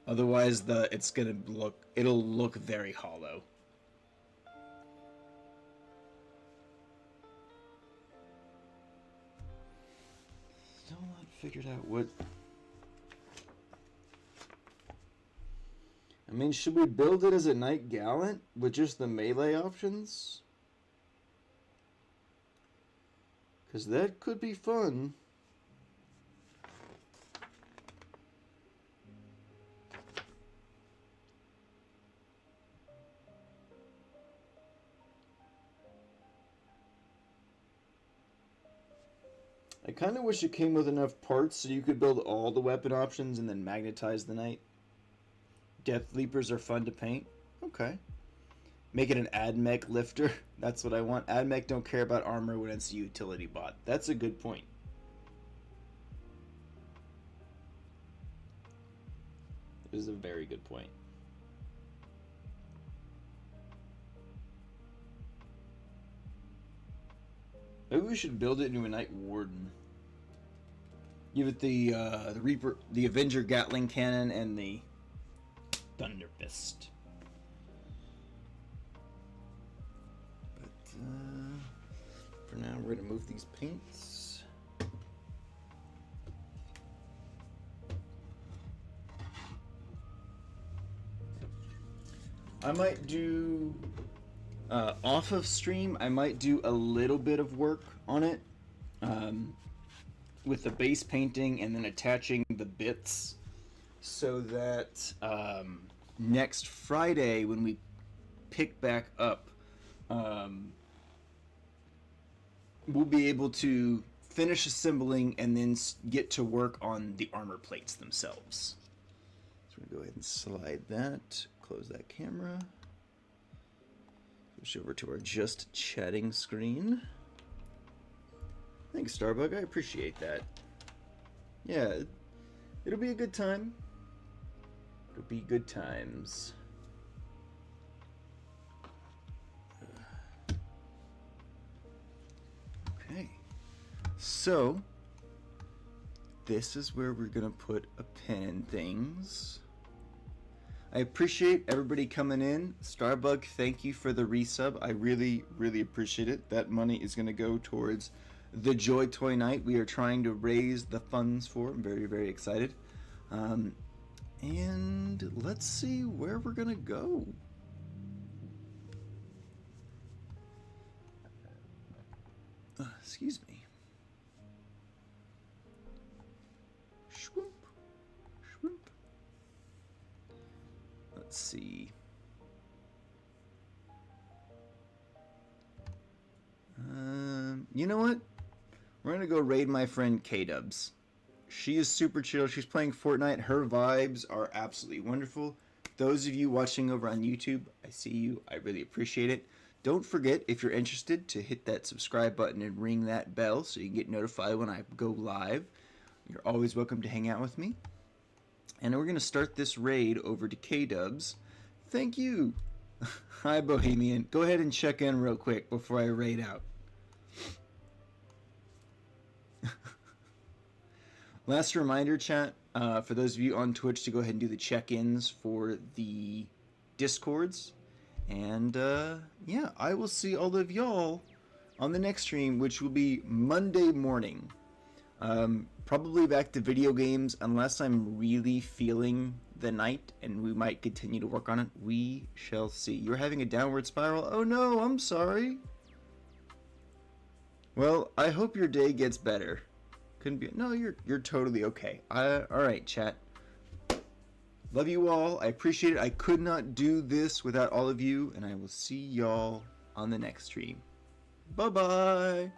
Otherwise, it'll look very hollow. Still not figured out what. I mean, should we build it as a Knight Gallant with just the melee options? Because that could be fun. I kind of wish it came with enough parts so you could build all the weapon options and then magnetize the Knight. Death Leapers are fun to paint. Okay. Make it an AdMech lifter. That's what I want. AdMech don't care about armor when it's a utility bot. That's a good point. It is a very good point. Maybe we should build it into a Night Warden. Give it the Reaper, the Avenger Gatling Cannon, and the Thunder Fist. But for now, we're gonna move these paints. I might do off of stream. I might do a little bit of work on it with the base painting and then attaching the bits, so that next Friday when we pick back up, we'll be able to finish assembling and then get to work on the armor plates themselves. So we're going to go ahead and slide that, close that camera, switch over to our just chatting screen. Thanks, Starbug. I appreciate that. Yeah, it'll be a good time. It'll be good times. Okay. So, this is where we're going to put a pin in things. I appreciate everybody coming in. Starbug, thank you for the resub. I really, really appreciate it. That money is going to go towards the Joy Toy Night we are trying to raise the funds for. I'm very, very excited. And let's see where we're going to go. Excuse me. Shwoop. Shwoop. Let's see. You know what? We're gonna go raid my friend K-Dubs. She is super chill. She's playing Fortnite. Her vibes are absolutely wonderful. Those of you watching over on YouTube, I see you. I really appreciate it. Don't forget, if you're interested, to hit that subscribe button and ring that bell so you can get notified when I go live. You're always welcome to hang out with me. And we're going to start this raid over to K-Dubs. Thank you. Hi, Bohemian. Go ahead and check in real quick before I raid out. Last reminder, chat, for those of you on Twitch to go ahead and do the check-ins for the Discords. And, yeah, I will see all of y'all on the next stream, which will be Monday morning. Probably back to video games, unless I'm really feeling the night, and we might continue to work on it. We shall see. You're having a downward spiral? Oh no, I'm sorry. Well, I hope your day gets better. Couldn't be. No, you're totally okay. All right, chat. Love you all. I appreciate it. I could not do this without all of you, and I will see y'all on the next stream. Bye-bye.